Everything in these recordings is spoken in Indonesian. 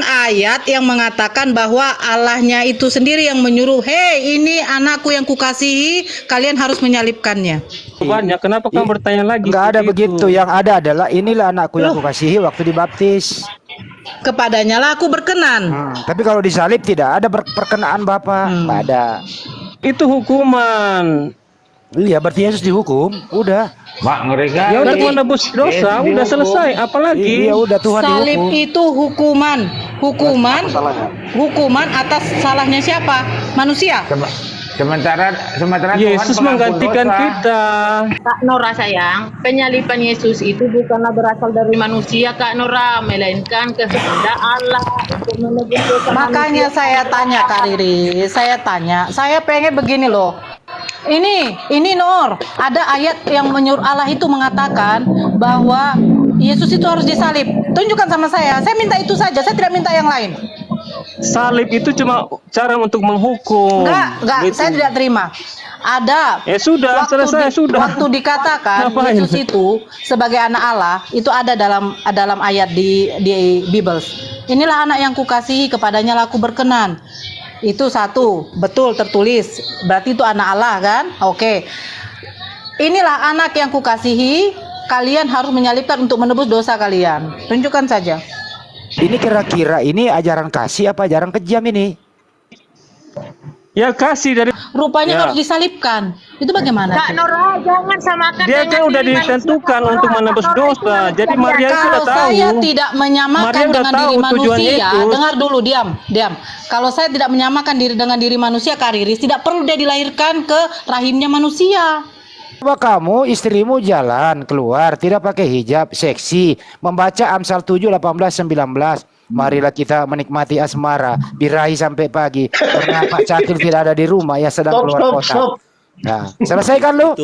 ayat yang mengatakan bahwa Allahnya itu sendiri yang menyuruh, hei ini anakku yang kukasihi, kalian harus menyalibkannya. Banyak, kenapa kamu bertanya lagi? Enggak ada seperti begitu. itu? Yang ada adalah inilah anakku yang kukasihi waktu dibaptis. Kepadanya lah aku berkenan. Tapi kalau disalib tidak ada perkenaan Bapak. Nggak ada. Itu hukuman. Iya, berarti Yesus dihukum. Udah. Mak mereka Ya udah menebus dosa, udah selesai. Apalagi? Iya, udah Tuhan Salib dihukum. itu hukuman atas salahnya siapa? Manusia. sementara Yesus Tuhan menggantikan pengampun dosa. kita. Kak Nora sayang, penyaliban Yesus itu bukanlah berasal dari manusia Kak Nora, melainkan kehendak Allah untuk menebus dosa Makanya manusia. saya tanya Kak Riri, saya pengen begini loh. Ini Nur, ada ayat yang menyuruh Allah itu mengatakan bahwa Yesus itu harus disalib. Tunjukkan sama saya minta itu saja, saya tidak minta yang lain. Salib itu cuma cara untuk menghukum. Enggak, Gitu. saya tidak terima. Ada. Ya sudah, selesai sudah. Waktu dikatakan Ngapain? Yesus itu sebagai anak Allah, itu ada dalam ayat di Bible. Inilah anak yang kukasihi, kepadanya lah aku berkenan. Itu satu, betul tertulis. Berarti itu anak Allah kan? Oke. Inilah anak yang kukasihi, kalian harus menyalibkan untuk menebus dosa kalian. Tunjukkan saja. Ini kira-kira ini ajaran kasih apa ajaran kejam ini? Ya kasih dari Rupanya Ya. harus disalibkan. Itu bagaimana? Kak Nora, jangan samakan dia dengan kan udah diri manusia, ditentukan Kak untuk Nora. menebus Kak Nora itu dosa. manusia Jadi biasa. Maria sudah Kalau tahu. saya tidak menyamakan Maria udah dengan tahu diri tujuan manusia, Yesus. dengar dulu, diam. Kalau saya tidak menyamakan diri dengan diri manusia, Kak Riris, tidak perlu dia dilahirkan ke rahimnya manusia. Coba kamu istrimu jalan keluar tidak pakai hijab seksi membaca Amsal 7 18 19. Marilah kita menikmati asmara birahi sampai pagi karena Pak Cakil tidak ada di rumah ya sedang keluar kota. Nah, selesaikan lu.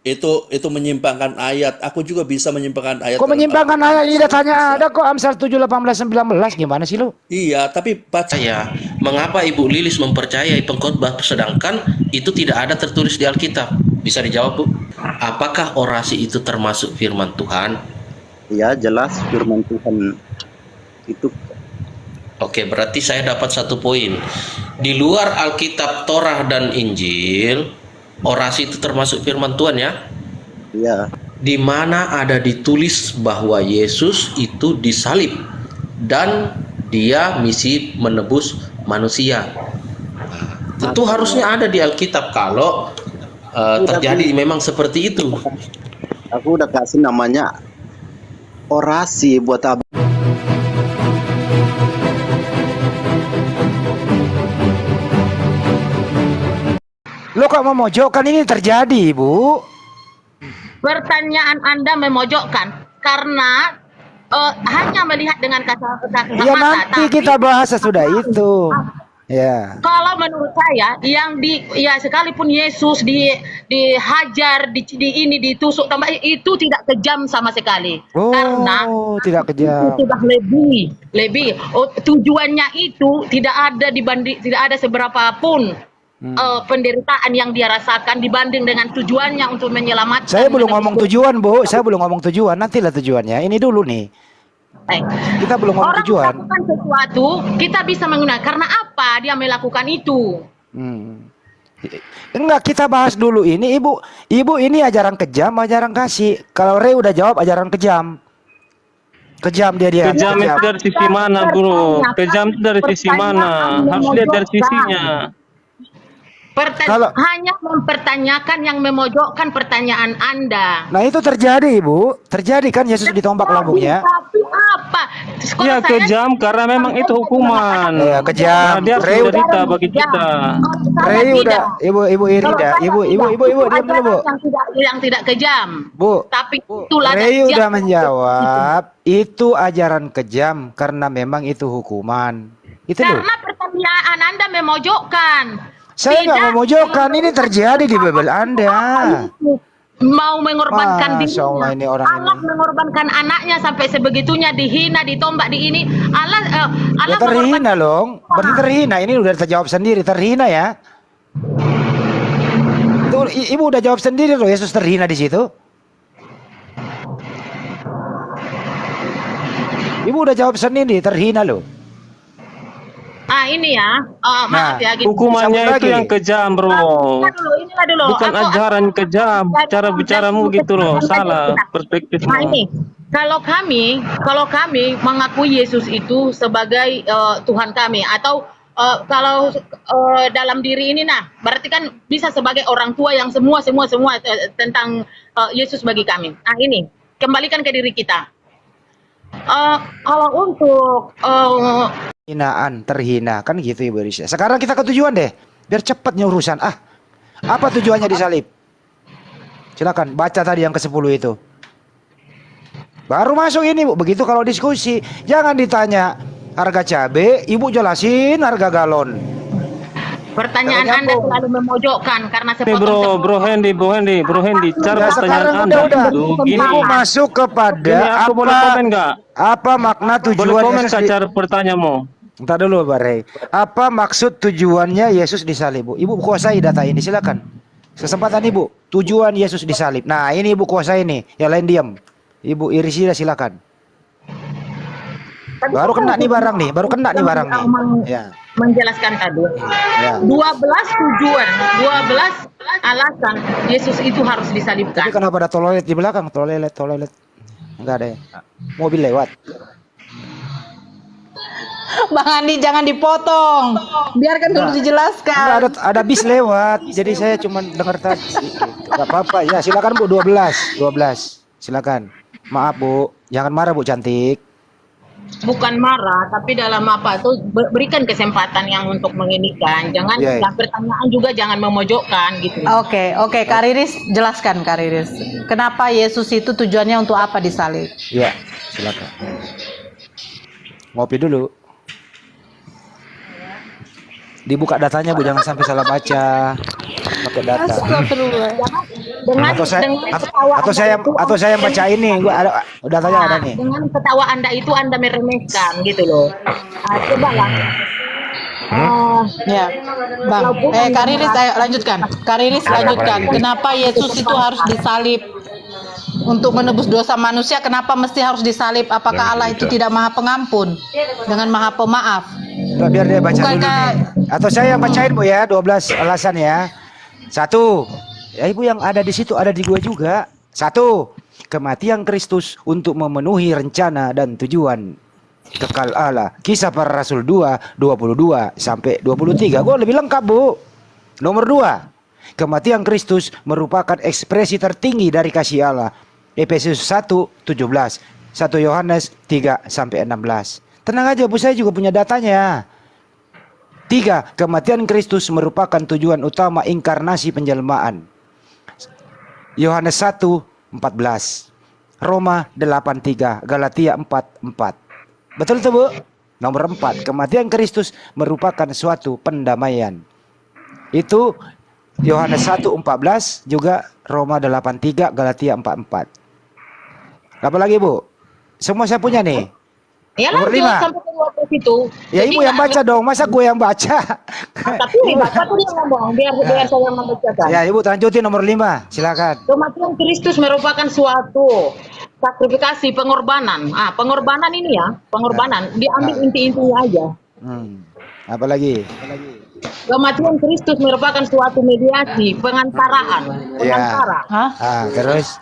Itu menyimpangkan ayat. Aku juga bisa menyimpangkan ayat. Kok menyimpangkan ayat ini datanya ada kok Amsal 7 18 19 gimana sih lu? Iya, tapi baca Saya, mengapa Ibu Lilis mempercayai pengkhotbah sedangkan itu tidak ada tertulis di Alkitab? Bisa dijawab, Bu? Apakah orasi itu termasuk firman Tuhan? Ya, jelas firman Tuhan itu. Oke, berarti saya dapat satu poin. Di luar Alkitab, Torah, dan Injil, orasi itu termasuk firman Tuhan ya? Ya, Di mana ada ditulis bahwa Yesus itu disalib dan dia misi menebus manusia. Tentu harusnya ada di Alkitab kalau terjadi memang seperti itu. aku udah kasih namanya orasi buat abang. Lo kok memojokkan ini terjadi, Bu? Pertanyaan Anda memojokkan karena hanya melihat dengan kacamata Ya nanti tapi kita bahas sesudah itu. Ya. kalau menurut saya sekalipun Yesus dihajar ditusuk tambah itu tidak kejam sama sekali Oh, karena tidak itu kejam. sudah lebih tujuannya itu tidak ada seberapa pun penderitaan yang dia rasakan dibanding dengan tujuannya untuk menyelamatkan. Saya belum ngomong tujuan, Bu. Saya belum ngomong tujuan. Nantilah tujuannya. Ini dulu nih. Kita belum ngomong Orang tujuan. melakukan sesuatu, kita bisa menggunakan karena apa dia melakukan itu. Enggak, kita bahas dulu ini. Ibu ini ajaran kejam, ajaran kasih. Kalau Ray udah jawab ajaran kejam. Kejam dia. Kejam itu dari sisi mana, Bro? Kejam itu dari sisi mana? Harus lihat dari sisinya. Hanya mempertanyakan yang memojokkan pertanyaan Anda. Nah itu terjadi, Ibu. Terjadi kan Yesus ditombak lambungnya. Tapi apa? Ya kejam karena memang itu hukuman. Ya kejam. Nah, dia Ray sudah cerita bagi kita. Ray udah, Ibu Irida, Ibu, diam dulu, Bu. Yang tidak kejam. Bu, Tapi itulah Ray udah menjawab. Itu ajaran kejam karena memang itu hukuman. Itu loh. Karena pertanyaan Anda memojokkan. Saya nggak memojokkan, ini terjadi di Bible Anda. Mau mengorbankan Masya Allah, ini orang Allah ini. mengorbankan anaknya sampai sebegitunya, dihina, ditombak di ini. Allah Ya terhina loh, berarti terhina. Ini udah terjawab sendiri, terhina ya. Itu Ibu udah jawab sendiri loh, Yesus terhina di situ. Ibu udah jawab sendiri, terhina loh. Ini ya, maaf ya. Gitu. Hukumannya Sambung itu lagi. yang kejam, bro. Inilah dulu. Bukan ajaran kejam. Cara bicaramu gitu loh. Salah perspektifmu. Nah ini, kalau kami mengakui Yesus itu sebagai Tuhan kami, atau kalau dalam diri ini, nah berarti kan bisa sebagai orang tua yang semua tentang Yesus bagi kami. Nah ini, kembalikan ke diri kita. Kalau untuk Hinaan, terhina, kan gitu Ibu Risha. Sekarang kita ke tujuan deh, biar cepatnya urusan. Apa tujuannya disalib? Silakan baca tadi yang ke-10 itu. Baru masuk ini Bu, begitu kalau diskusi. Jangan ditanya harga cabai, Ibu jelasin harga galon. pertanyaan Jangan Anda nyambung. selalu memojokkan karena Nih bro Hendy, cara Ya, pertanyaan sekarang Anda udah. itu gini. Ibu masuk kepada Gini, aku boleh komen nggak? apa makna Boleh tujuan komen Yesus nggak cara pertanyaanmu? Entar dulu Barei. Apa maksud tujuannya Yesus disalib, Bu? Ibu kuasai data ini, silakan. Kesempatan Ibu, tujuan Yesus disalib. Nah, ini Ibu kuasai nih, yang lain diam. Ibu Irisida silakan. Baru kena nih barang nih, Ya. menjelaskan tadi. Ya. 12 tujuan, 12 alasan Yesus itu harus Tapi disalibkan. kenapa ada toilet di belakang? Toilet. Enggak ada ya. Mobil lewat. Bang Andi jangan dipotong. Biarkan dulu Enggak, dijelaskan. ada bis lewat. Jadi saya cuma dengar tadi. Enggak apa-apa. Ya, silakan Bu, 12. Silakan. Maaf Bu, jangan marah Bu cantik. Bukan marah, tapi dalam apa tuh berikan kesempatan yang untuk menginikan. Jangan Iya, iya. pertanyaan juga jangan memojokkan gitu. Oke, Kak Riris jelaskan Kak Riris. Kenapa Yesus itu tujuannya untuk apa disalib? Ya, silakan. Ngopi dulu. Dibuka datanya Bu, jangan sampai salah baca. Pakai data. Astagfirullah. Dengan Atau saya dengan ketawa atau saya yang baca ini. Gua ada datanya ada nih. Dengan ketawa Anda itu Anda meremehkan gitu loh. Coba lah. Ya, Bang. Kak Riris, ayo lanjutkan. Kak Riris lanjutkan. Kenapa Yesus itu harus disalib? Untuk menebus dosa manusia, kenapa mesti harus disalib? Apakah Allah itu tidak maha pengampun dengan maha pemaaf? Udah, biar dia baca dulu Bukankah nih. Atau saya yang bacain Bu ya, 12 alasan ya. 1. Ya Ibu yang ada di situ ada di gua juga. 1. Kematian Kristus untuk memenuhi rencana dan tujuan kekal Allah. Kisah Para Rasul 2, 22 sampai 23. Gua lebih lengkap Bu. Nomor 2. Kematian Kristus merupakan ekspresi tertinggi dari kasih Allah. Efesus 1:17, 1 Yohanes 3 sampai 16. Tenang aja Bu, saya juga punya datanya. 3. Kematian Kristus merupakan tujuan utama inkarnasi penjelmaan. Yohanes 1:14, Roma 8:3, Galatia 4:4. Betul tuh Bu? Nomor 4. Kematian Kristus merupakan suatu pendamaian. Itu Yohanes 1:14, juga Roma 8:3, Galatia 4:4. Apa lagi Bu? Semua saya punya nih. Ya Nomor lanjut 5. sampai ke 12 itu. Ya Jadi Ibu yang baca dong, masa gue yang baca? Tapi Bapak tuh yang ngomong, biar saya membacakan. Ya Ibu lanjutin nomor 5, silakan. Kematian Kristus merupakan suatu sakrifasi pengorbanan. Pengorbanan ini ya, pengorbanan. Diambil inti-intinya aja. Apa lagi? Kematian Kristus merupakan suatu mediasi, pengantaraan, pengantara. Terus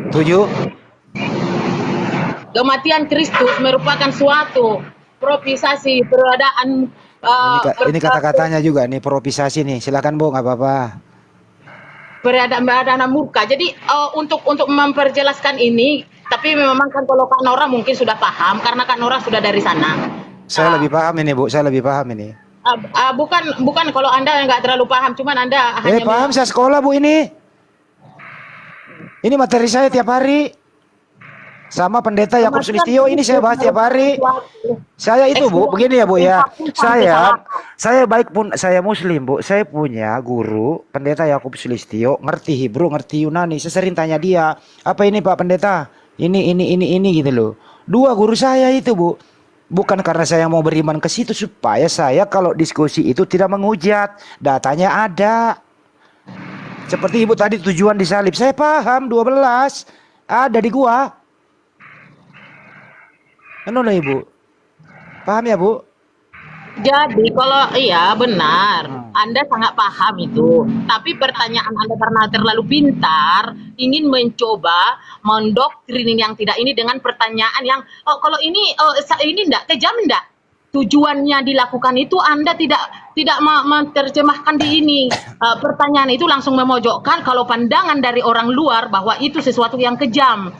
7. Kematian Kristus merupakan suatu propisiasi peradaan. Ini kata-katanya juga nih, propisasi nih. Silakan Bu, nggak apa-apa. Peradaan muka. Jadi untuk memperjelaskan ini, tapi memang kan kalau Kak Nora mungkin sudah paham karena Kak Nora sudah dari sana. Saya lebih paham ini Bu, saya lebih paham ini. Bukan kalau Anda nggak terlalu paham, cuman Anda hanya Paham, saya sekolah Bu ini. Ini materi saya tiap hari. Sama pendeta Yakub Sulistyo ini saya bahas tiap hari. Saya itu Bu, begini ya Bu ya. Saya baik pun saya Muslim Bu. Saya punya guru pendeta Yakub Sulistyo, ngerti Hebrew, ngerti Yunani. Saya sering tanya dia, apa ini Pak Pendeta? Ini gitu loh. 2 guru saya itu Bu. Bukan karena saya mau beriman ke situ, supaya saya kalau diskusi itu tidak menghujat. Datanya ada. Seperti Ibu tadi tujuan disalib, saya paham 12. Ada di gua. Anu lah Ibu. Paham ya Bu? Jadi kalau iya benar, Anda sangat paham itu. Tapi pertanyaan Anda karena terlalu pintar, ingin mencoba mendoktrin yang tidak ini dengan pertanyaan yang oh kalau ini ini enggak kejam enggak? Tujuannya dilakukan itu Anda tidak menerjemahkan di ini. Pertanyaan itu langsung memojokkan kalau pandangan dari orang luar bahwa itu sesuatu yang kejam.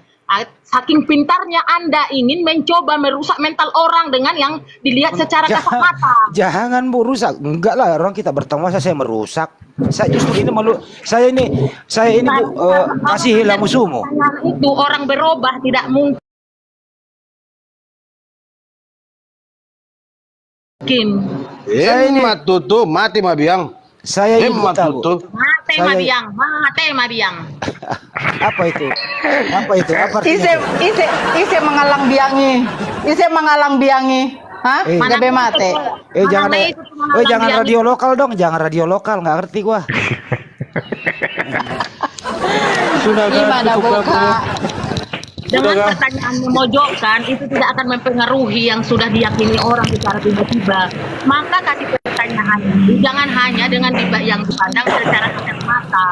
Saking pintarnya Anda ingin mencoba merusak mental orang dengan yang dilihat secara kasat mata. Jangan Bu rusak. Enggak lah, orang kita bertemu masa saya merusak. Saya justru ini malu. Saya ini Bu kasihilah musuhmu. Itu orang berubah tidak mungkin. Saya ini matutu mati mabiang. saya ini buta, Bu. matutu. Mate Saya- Mariang. Apa itu? Apa itu? Apa Ise artinya? mengalang biangi. Hah? Eh. Gabe mate. Jangan Mana itu mengalang jangan biang radio lokal dong, jangan radio lokal, nggak ngerti gua. Sudah Gimana cukup buka? Dengan Udah, Kak. pertanyaan memojokkan itu tidak akan mempengaruhi yang sudah diyakini orang secara tiba-tiba. Maka kasih pertanyaan itu jangan hanya dengan yang dipandang secara kasat mata.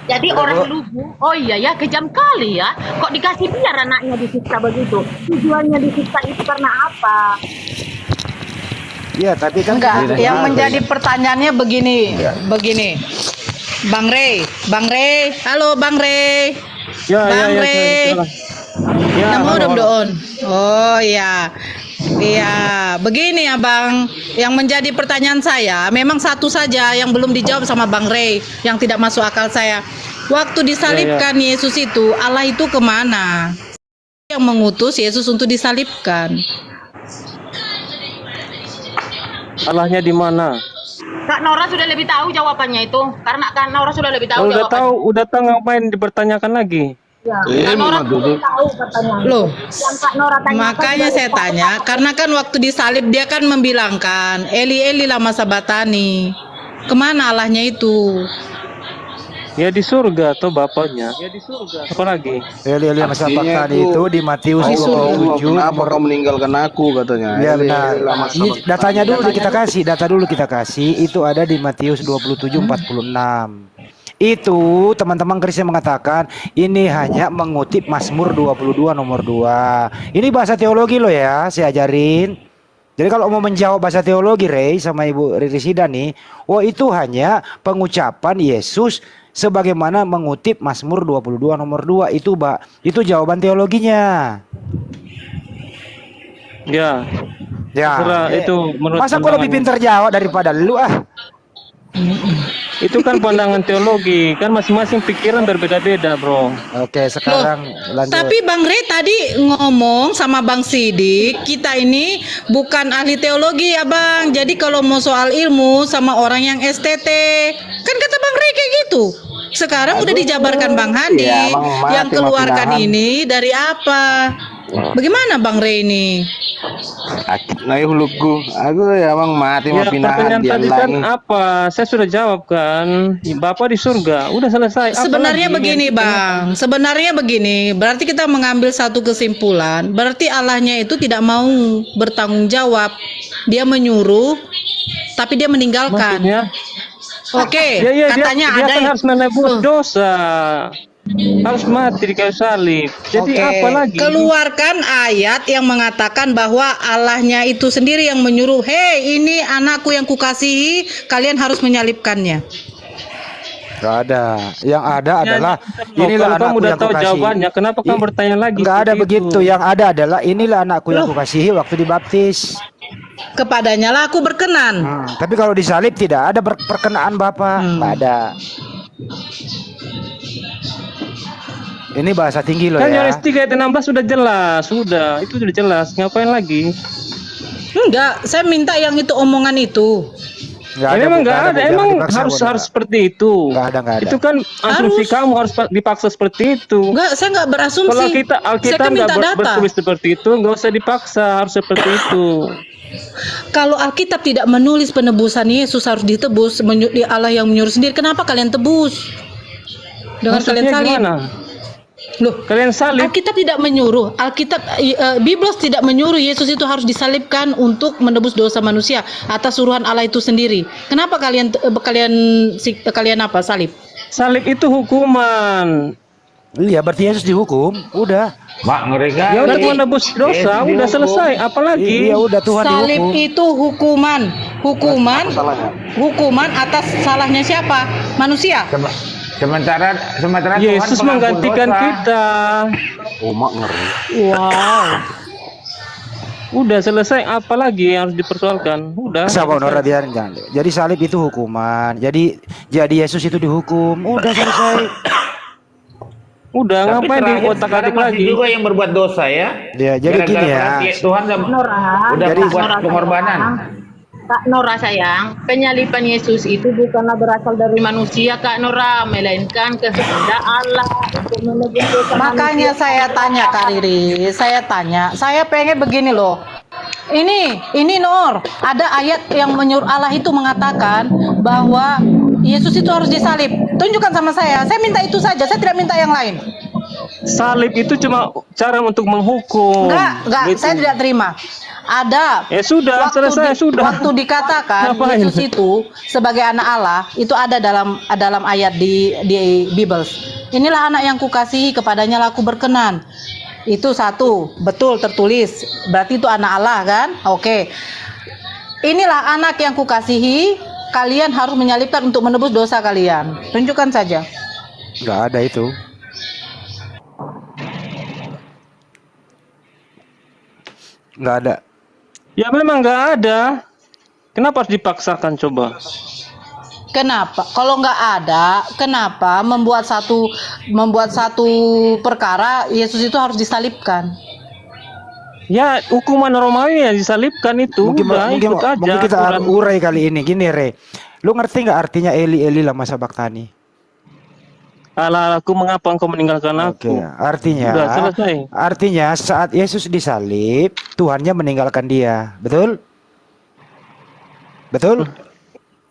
Jadi orang lugu, oh iya ya kejam kali ya. Kok dikasih biar anaknya disiksa begitu? Tujuannya disiksa itu karena apa? Iya, tapi kan Enggak, tidak yang ada. menjadi pertanyaannya begini. Bang Rey, halo Bang Rey. Ya, Bang ya, Rey. Ya, Namo halo, halo. doon. Oh ya. Iya, begini ya Bang. Yang menjadi pertanyaan saya, memang satu saja yang belum dijawab sama Bang Rey, yang tidak masuk akal saya. Waktu disalibkan Yesus itu, Allah itu kemana? Yang mengutus Yesus untuk disalibkan. Allahnya di mana? Kak Nora sudah lebih tahu jawabannya itu. Karena Kak Nora sudah lebih tahu Udah jawabannya. udah tahu ngapain dipertanyakan lagi? Ya. Kak Nora sudah tahu pertanyaannya. Loh, Yang Kak Nora tanyakan makanya juga saya tanya, karena kan waktu disalib dia kan membilangkan, Eli Eli lama sabatani. Kemana Allahnya itu? Ya di surga atau bapaknya. Ya di surga. Apa lagi? Eli masa Artinya paktan itu di Matius Di surga. 27 Kenapa nomor kau meninggalkan aku katanya? Ya Eli, benar. lama Ini sahabat. datanya dulu kita kasih itu ada di Matius 27:46. Itu teman-teman Kristen mengatakan ini hanya mengutip Mazmur 22 nomor 2. Ini bahasa teologi loh ya, saya ajarin. Jadi kalau mau menjawab bahasa teologi Rey sama Ibu Riri Sida nih, itu hanya pengucapan Yesus sebagaimana mengutip Mazmur 22 nomor 2 itu jawaban teologinya. Ya. Ya. Terserah, itu menurut Masa gua lebih pandangan. pintar jawab daripada lu ah? Itu kan pandangan teologi, kan masing-masing pikiran berbeda-beda, Bro. Oke, sekarang lanjut. Tapi Bang Rey tadi ngomong sama Bang Sidik, kita ini bukan ahli teologi ya Bang. Jadi kalau mau soal ilmu sama orang yang STT, kan kata Bang Rey kayak gitu. Sekarang udah dijabarkan Bang Handi, ya, Bang, mati, yang keluarkan mati nahan. ini dari apa? Bagaimana Bang Rey ini? Nah, huluku. Aku ya bang mati Ya, mau pinahan pertanyaan dia tadi kan lagi. apa? Saya sudah jawab kan. Bapak di surga, udah selesai. Apa Sebenarnya lagi? begini Bang, sebenarnya begini, berarti kita mengambil satu kesimpulan, berarti Allahnya itu tidak mau bertanggung jawab, dia menyuruh, tapi dia meninggalkan. Maksudnya? Oke, Ya, katanya dia ada kan yang- harus menebus dosa. Harus mati di kayu salib. Jadi Oke, apa lagi? keluarkan ayat yang mengatakan bahwa Allahnya itu sendiri yang menyuruh, hei ini anakku yang kukasihi, kalian harus menyalibkannya. Gak ada. Yang ada Ya, adalah kalau inilah kamu anakku udah yang tahu kukasihi. jawabannya, kenapa kamu bertanya lagi? Enggak ada seperti begitu. itu? Yang ada adalah inilah anakku yang kukasihi waktu dibaptis. Kepadanya lah aku berkenan. Tapi kalau disalib tidak ada perkenaan Bapak. Nggak ada. Ini bahasa tinggi loh Kan ya. Yohanes 3 ayat 16 sudah jelas, sudah itu sudah jelas. Ngapain lagi? Enggak, saya minta yang itu omongan itu. Nggak Ya, memang nggak Bu. ada, Jangan emang dipaksa, harus Bu. harus seperti itu. Nggak ada. Itu kan asumsi kamu harus dipaksa seperti itu. Enggak, saya enggak berasumsi. Kalau kita saya Alkitab kan nggak minta data. bertulis seperti itu, nggak usah dipaksa, harus seperti itu. Kalau Alkitab tidak menulis penebusan Yesus harus ditebus, Allah yang menyuruh sendiri, kenapa kalian tebus? Dengan Maksudnya kalian salib. gimana? Loh, Kalian salib. Alkitab tidak menyuruh, Biblos tidak menyuruh Yesus itu harus disalibkan untuk menebus dosa manusia atas suruhan Allah itu sendiri. Kenapa kalian apa salib? Salib itu hukuman. Iya, berarti Yesus dihukum. Udah. Mak mereka Ya udah menebus dosa, udah selesai. Apalagi? Iya, udah Tuhan Salib dihukum. itu hukuman atas salahnya siapa? Manusia. sementara Yesus Tuhan pengampun menggantikan dosa. kita. Umak ngeri. Wow. Udah selesai, apalagi yang harus dipersoalkan? Udah. Sama selesai. Nora biarin jangan. Jadi salib itu hukuman. Jadi Yesus itu dihukum. Udah selesai. Udah, Tapi ngapain terakhir diotak-atik sekarang masih lagi? juga yang berbuat dosa ya. Ya, jadi Gara-gara gini ya. perhatian Tuhan udah Jadi- membuat pengorbanan. Kak Nora sayang, penyaliban Yesus itu bukanlah berasal dari manusia Kak Nora, melainkan kehendak Allah untuk menebus dosa Makanya manusia. saya tanya Kak Riri, saya pengen begini loh. Ini Nur, ada ayat yang menyuruh Allah itu mengatakan bahwa Yesus itu harus disalib. Tunjukkan sama saya minta itu saja, saya tidak minta yang lain. Salib itu cuma cara untuk menghukum. Enggak, Gitu. saya tidak terima. Ada. Ya sudah, selesai, sudah. Waktu dikatakan Ngapain? Yesus itu sebagai anak Allah, itu ada dalam ayat di Bibles. Inilah anak yang kukasihi, kepadanya lah aku berkenan. Itu satu, betul tertulis. Berarti itu anak Allah kan? Oke. Inilah anak yang kukasihi, kalian harus menyalibkan untuk menebus dosa kalian. Tunjukkan saja. Nggak ada itu. Nggak ada. Ya memang nggak ada. Kenapa harus dipaksakan coba? Kenapa? Kalau nggak ada, kenapa membuat satu perkara Yesus itu harus disalibkan? Ya hukuman Romawi ya disalibkan itu. Udah, ikut aja. mungkin kita aturan. urai kali ini. Gini, Re. Lu ngerti nggak artinya Eli lama sabaktani? Alah, aku mengapa engkau meninggalkan Oke, aku? artinya Udah selesai. artinya saat Yesus disalib, Tuhannya meninggalkan dia. Betul? Betul?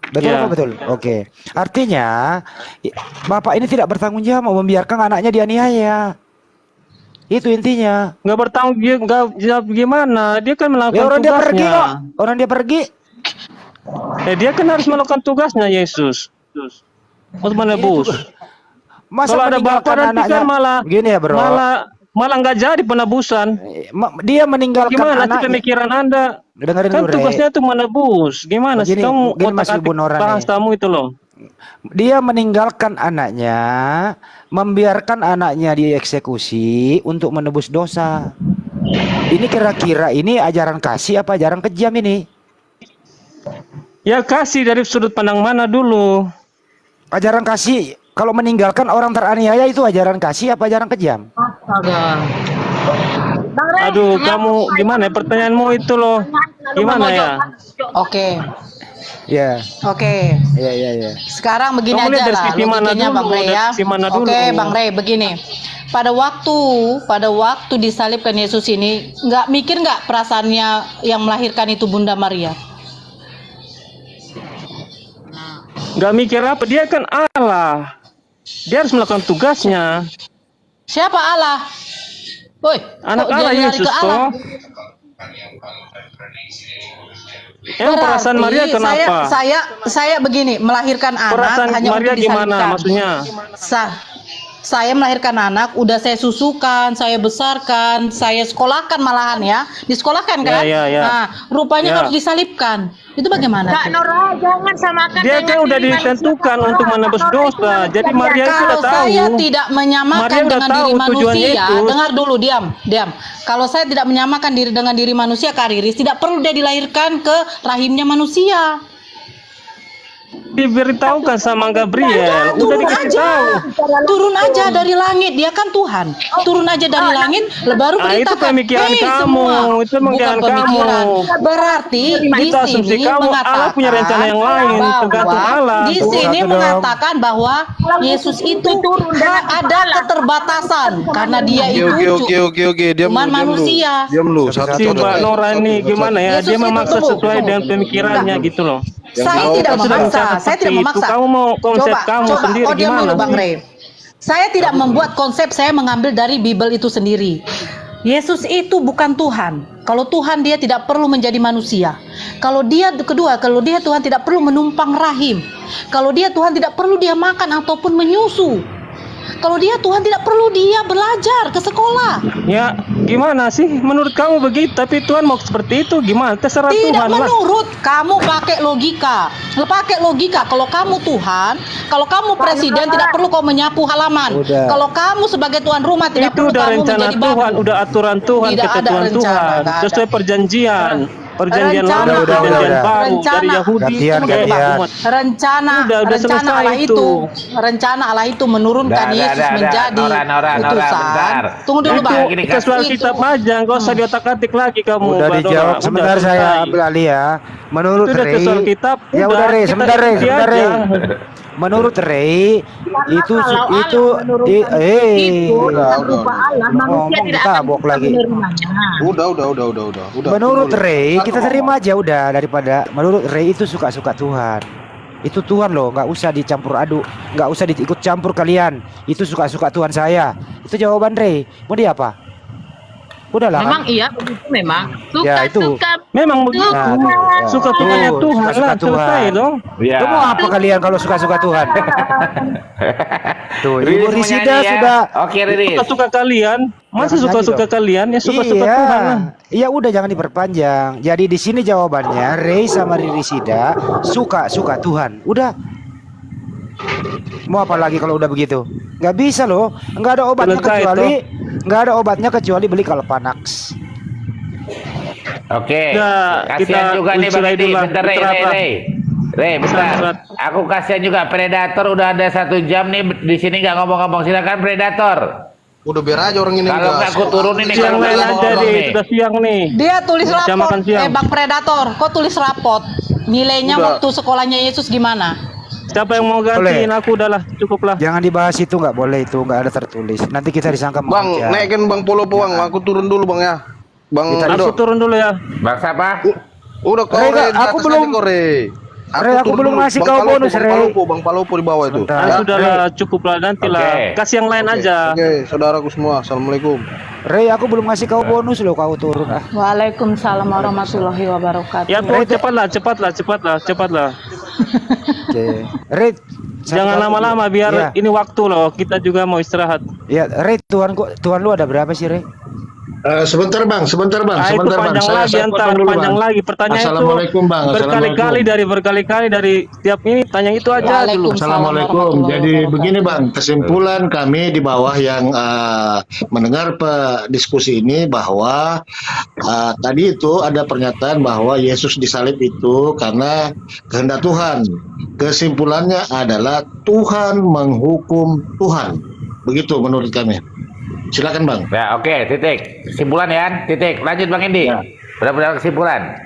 Betul Ya. apa betul? Oke. Artinya Bapak ini tidak bertanggung jawab membiarkan anaknya dianiaya. Itu intinya. Nggak bertanggung jawab gimana? Dia kan melakukan Ya, orang dia pergi tugasnya. kok. Orang dia pergi. Dia kan harus melakukan tugasnya Yesus. Untuk menebus. Masa Kalau ada bapak meninggalkan nanti kan malah gini ya, Bro. malah nggak jadi penebusan. Dia meninggalkan Gimana sih anaknya. pemikiran Anda? Dengerin Kan dulu, Re. tugasnya itu menebus. Gimana sih Gini, kamu gini, Mas otak-atik Ibu Nora bahas nih. kamu itu loh. Dia meninggalkan anaknya, membiarkan anaknya dieksekusi untuk menebus dosa. Ini kira-kira ini ajaran kasih apa ajaran kejam ini? Ya kasih dari sudut pandang mana dulu? Ajaran kasih kalau meninggalkan orang teraniaya itu ajaran kasih apa ajaran kejam? Astaga. Bang Rey, Aduh, kenapa kamu saya gimana ya pertanyaanmu itu loh? selalu Gimana ya? memojokkan? Oke. Ya, Oke. ya. Sekarang begini Kamu lihat aja dari lah sisi mana logikanya dulu, Bang Rey dari ya. sisi mana dulu. Oke Bang Rey begini. Pada waktu disalibkan Yesus ini mikir nggak perasaannya yang melahirkan itu Bunda Maria? Nggak mikir apa? Dia kan Allah. Dia harus melakukan tugasnya. Siapa Allah? Woi, Anak kok Allah jadi lari Yesus ke Allah? toh. Emang perasaan Maria Berarti kenapa? Saya begini, melahirkan anak Perasaan hanya Maria untuk gimana disalibkan. maksudnya? Saya melahirkan anak, udah saya susukan, saya besarkan, saya sekolahkan malahan ya, disekolahkan kan? Ya. Nah, rupanya Ya. harus disalibkan. Itu bagaimana? Kak Nora, jangan samakan Dia dengan kan udah diri manusia, ditentukan Kak untuk Nora. menebus Kak Nora itu dosa. manusia Jadi biasa. Maria itu Kalau udah tahu. saya tidak menyamakan Maria udah dengan tahu diri tujuannya manusia, itu. dengar dulu, diam. Kalau saya tidak menyamakan diri dengan diri manusia, Kak Riris, tidak perlu dia dilahirkan ke rahimnya manusia. Diberitahukan sama Gabriel. Udah Turun dikasih aja, tahu. turun aja dari langit. Dia kan Tuhan. Turun aja dari langit, baru Nah, itu perintahkan. pemikiran "Hei, kamu, semua." itu pemikiran Bukan pemikiran. kamu. Berarti di Itu asumsi sini kamu. mengatakan Allah punya rencana yang lain, tergantung Allah. Di Tunggu sini satu dong. mengatakan bahwa Yesus itu ada keterbatasan karena dia itu Oke. Diam cuman manusia. Diam lu. Satu, Si Mbak Nora ini gimana ya? Yesus Dia itu memaksa tunggu. sesuai dengan pemikirannya gitu loh. Saya mau tidak Sudah memaksa, rencana saya tidak seperti itu. memaksa. Kamu mau konsep kamu sendiri diam gimana dulu Bang sih? Rey. Saya tidak membuat konsep, saya mengambil dari Bible itu sendiri. Yesus itu bukan Tuhan. Kalau Tuhan dia tidak perlu menjadi manusia. Kalau dia Tuhan tidak perlu menumpang rahim. Kalau dia Tuhan tidak perlu dia makan ataupun menyusu. Kalau dia Tuhan tidak perlu dia belajar ke sekolah. Ya, gimana sih? Menurut kamu begitu, tapi Tuhan mau seperti itu gimana? Terserah Tidak Tuhan lah. menurut kamu pakai logika. Kalau kamu Tuhan, kalau kamu presiden tidak perlu kau menyapu halaman. Udah. Kalau kamu sebagai tuan rumah tidak Itu perlu udah kamu rencana menjadi babu. Tuhan, udah aturan Tuhan, Tidak ada ketentuan rencana, Tuhan, nggak ada. sesuai perjanjian lama, udah, perjanjian udah. baru dari Rencana. Yahudi Gantian, sampai gantian. umat. Rencana Udah rencana selesai Allah itu. rencana Allah itu menurunkan Yesus menjadi Nora, utusan. bentar. Tunggu dulu, Itu Bang. Gini, sesuai Itu- kitab aja, nggak usah diotak-atik lagi kamu. Udah Mbak dijawab Dora. sebentar, Udah saya selesai. ambil alih ya. Menurut Itu udah Rey, sesuai kitab, ya udah Rey, kita sebentar Rey, ikuti sebentar Rey. aja. Menurut Rey itu kalau itu Allah menurunkan itu dengan udah. rupa Allah, manusia Ngomong tidak akan tabok bisa lagi. menerimanya. Udah. Menurut Rey kita terima aja udah, daripada menurut Rey itu suka-suka Tuhan. Itu Tuhan loh, nggak usah dicampur aduk, nggak usah diikut campur kalian. Itu suka-suka Tuhan saya. Itu jawaban Rey. Mau dia apa? Udahlah Memang kan? iya begitu memang. Ya, itu. Suka-suka Memang begitu. Nah, tuh, ya. Suka-sukanya Tuh, Tuhan suka-suka lah, selesai Tuhan. dong. Ya. Kamu apa kalian kalau suka-suka Tuhan? Tuh, Ibu Riris mau Risida nyanyi ya? sudah. Oke, Riris. Suka-suka kalian, masa Jangan suka-suka nyanyi dong. kalian ya suka-suka Iya. Tuhan lah. Iya udah jangan diperpanjang. Jadi di sini jawabannya Rey sama Ririsida suka-suka Tuhan. Udah. Mau apa lagi kalau udah begitu? Nggak bisa loh. Nggak ada obatnya Selesai, kecuali nggak ada obatnya kecuali beli Kalpanax. Oke. Nah, Kasihan kita juga nih Bang usulai Edi. dulu lah, Bentar, Rey, istirahat lah. Rey, bentar. Istirahat. Aku kasihan juga Predator udah ada 1 jam nih di sini nggak ngomong-ngomong. Silakan Predator. Udah biar aja orang ini. Kalau nggak aku turunin nih Siang kalau lain nggak aja ngomong deh, nih. sudah siang nih. Dia tulis Jam raport. makan siang. Bang Predator, kok tulis raport? Nilainya Udah. waktu sekolahnya Yesus gimana? Siapa yang mau gantiin aku udahlah, cukup lah. Jangan dibahas itu, nggak boleh itu, nggak ada tertulis. Nanti kita disangka Bang, manja. naikin Bang Polo Bang. Aku turun dulu Bang ya. Bang, Kita Aku turun dulu ya. Bang siapa? udah kau Rey, Rey, di aku atas belum- nanti kau, Rey. Rey, aku turun belum dulu. ngasih Bang kau Palopo, bonus, Bang Rey. Palopo, Bang Palopo di bawah itu. Bentar. Ah, sudahlah, cukup lah nanti lah. Oke. Kasih yang lain aja. Oke, saudaraku semua. Assalamualaikum. Rey, aku belum ngasih kau bonus loh, kau turun ah. Waalaikumsalam warahmatullahi wabarakatuh. Ya tuh, cepatlah. Oke. Rey, Jangan lama-lama biar Iya. ini waktu loh. Kita juga mau istirahat. Ya, Rey, Tuhan lu ada berapa sih, Rey? Sebentar bang, Ah, itu panjang lagi, ntar panjang lagi. Pertanyaan itu Assalamualaikum bang. berkali-kali dari tiap ini tanya itu aja dulu. Assalamualaikum. Jadi begini bang, kesimpulan kami di bawah yang mendengar diskusi ini bahwa tadi itu ada pernyataan bahwa Yesus disalib itu karena kehendak Tuhan. Kesimpulannya adalah Tuhan menghukum Tuhan. Begitu menurut kami. Silakan bang. Ya, oke, titik. Kesimpulan ya, titik. Lanjut Bang Indi. Ya. Benar-benar kesimpulan.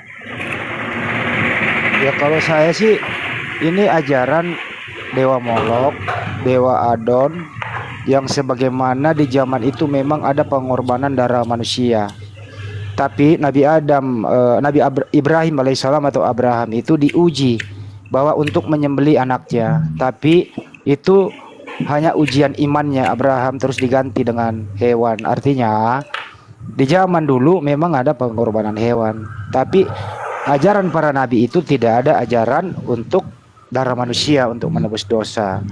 Ya kalau saya sih ini ajaran Dewa Molok, Dewa Adon yang sebagaimana di zaman itu memang ada pengorbanan darah manusia. Tapi Nabi Ibrahim alaihissalam atau Abraham itu diuji bahwa untuk menyembelih anaknya, tapi itu hanya ujian imannya Abraham terus diganti dengan hewan. Artinya di zaman dulu memang ada pengorbanan hewan, tapi ajaran para nabi itu tidak ada ajaran untuk darah manusia untuk menebus dosa.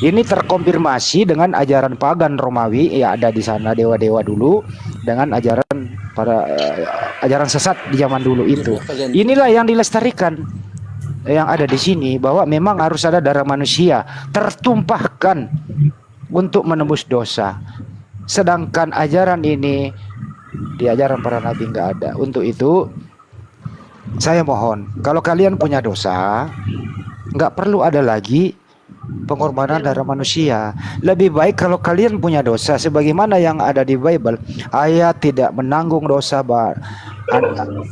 Ini terkonfirmasi dengan ajaran pagan Romawi, ya ada di sana dewa-dewa dulu dengan ajaran ajaran sesat di zaman dulu itu. Inilah yang dilestarikan yang ada di sini, bahwa memang harus ada darah manusia tertumpahkan untuk menembus dosa. Sedangkan ajaran ini di ajaran para nabi nggak ada. Untuk itu saya mohon, kalau kalian punya dosa, nggak perlu ada lagi pengorbanan darah manusia. Lebih baik kalau kalian punya dosa sebagaimana yang ada di Bible, ayah tidak menanggung dosa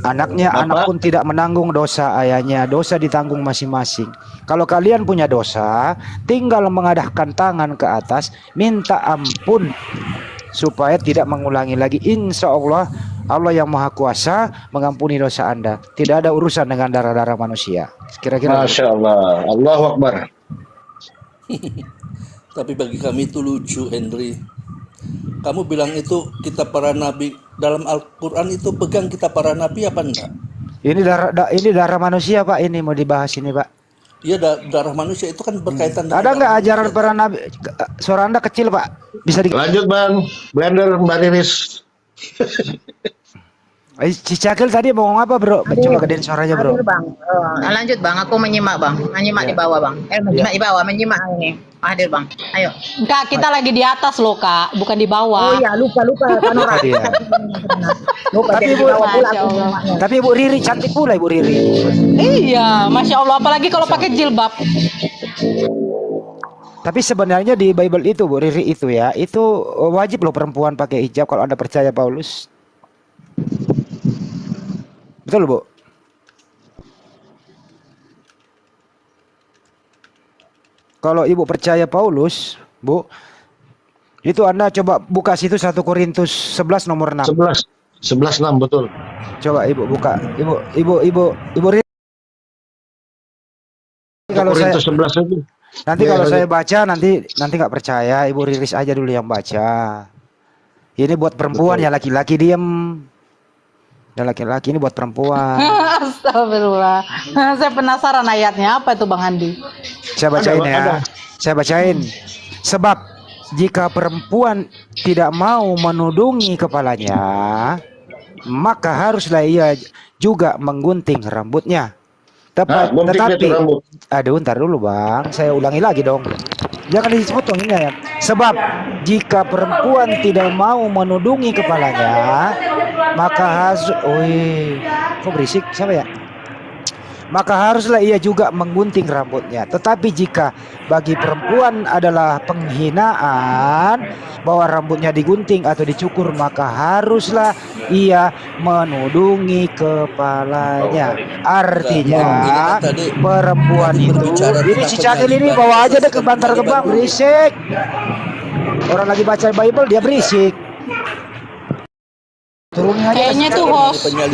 anaknya, anak pun tidak menanggung dosa ayahnya, dosa ditanggung masing-masing. Kalau kalian punya dosa, tinggal mengadahkan tangan ke atas, minta ampun supaya tidak mengulangi lagi. Insya Allah, Allah yang Maha Kuasa mengampuni dosa Anda. Tidak ada urusan dengan darah-darah manusia. Kira-kira Masya Allah. Allahu Akbar. Tapi bagi kami itu lucu, Henry. Kamu bilang itu kita para nabi, dalam Al-Quran itu pegang kita para nabi apa enggak? Ini darah manusia Pak, ini mau dibahas ini Pak. Iya, darah manusia itu kan berkaitan dengan Ada nggak darah ajaran manusia. para nabi? Suara Anda kecil Pak, bisa di. Lanjut Bang, Blender Mbak Riris. Si Cakil tadi mau ngomong apa Bro? Coba gedein suaranya Bro. Hadir bang. Lanjut bang, aku menyimak bang, menyimak Iya. di bawah bang. Menyimak di bawah, menyimak ini. Hadir bang, ayo. Enggak, kita lagi di atas loh Kak, bukan di bawah. Oh iya, lupa kan orang. Iya. Lupa Tapi jadi di Bu, bawah pula Masya aku Allah. menyimaknya. Tapi Ibu Riri cantik pula Ibu Riri. Iya, Masya Allah, apalagi kalau pakai jilbab. Tapi sebenarnya di Bible itu Bu Riri itu ya, itu wajib loh perempuan pakai hijab kalau Anda percaya Paulus. Betul Bu? Kalau Ibu percaya Paulus, Bu, itu Anda coba buka situ 1 Korintus 11 nomor 6. 11 6 betul. Coba Ibu buka. Ibu Riri. Kalau saya Korintus 11 itu. nanti Iya, kalau lanjut. saya baca nanti nggak percaya, Ibu Riris aja dulu yang baca. Ini buat perempuan, Betul. ya laki-laki diem. Ya laki-laki ini buat perempuan. Astagfirullah. Saya penasaran ayatnya apa itu Bang Andi? Saya bacain Ada, ya. ada. Saya bacain. Sebab jika perempuan tidak mau menudungi kepalanya, maka haruslah ia juga menggunting rambutnya. Gunting Tetapi, itu rambut. aduh, ntar dulu Bang, saya ulangi lagi dong. Jangan dipotong ini ya. Sebab jika perempuan tidak mau menudungi kepalanya, maka harus, kok berisik? Siapa ya? Maka haruslah ia juga menggunting rambutnya. Tetapi jika bagi perempuan adalah penghinaan bahwa rambutnya digunting atau dicukur, maka haruslah ia menudungi kepalanya. Artinya perempuan itu, ini si Cakil ini bawa aja deh ke Bantar Gebang, berisik. Orang lagi baca Bible dia berisik. Turunin aja. Kayaknya tuh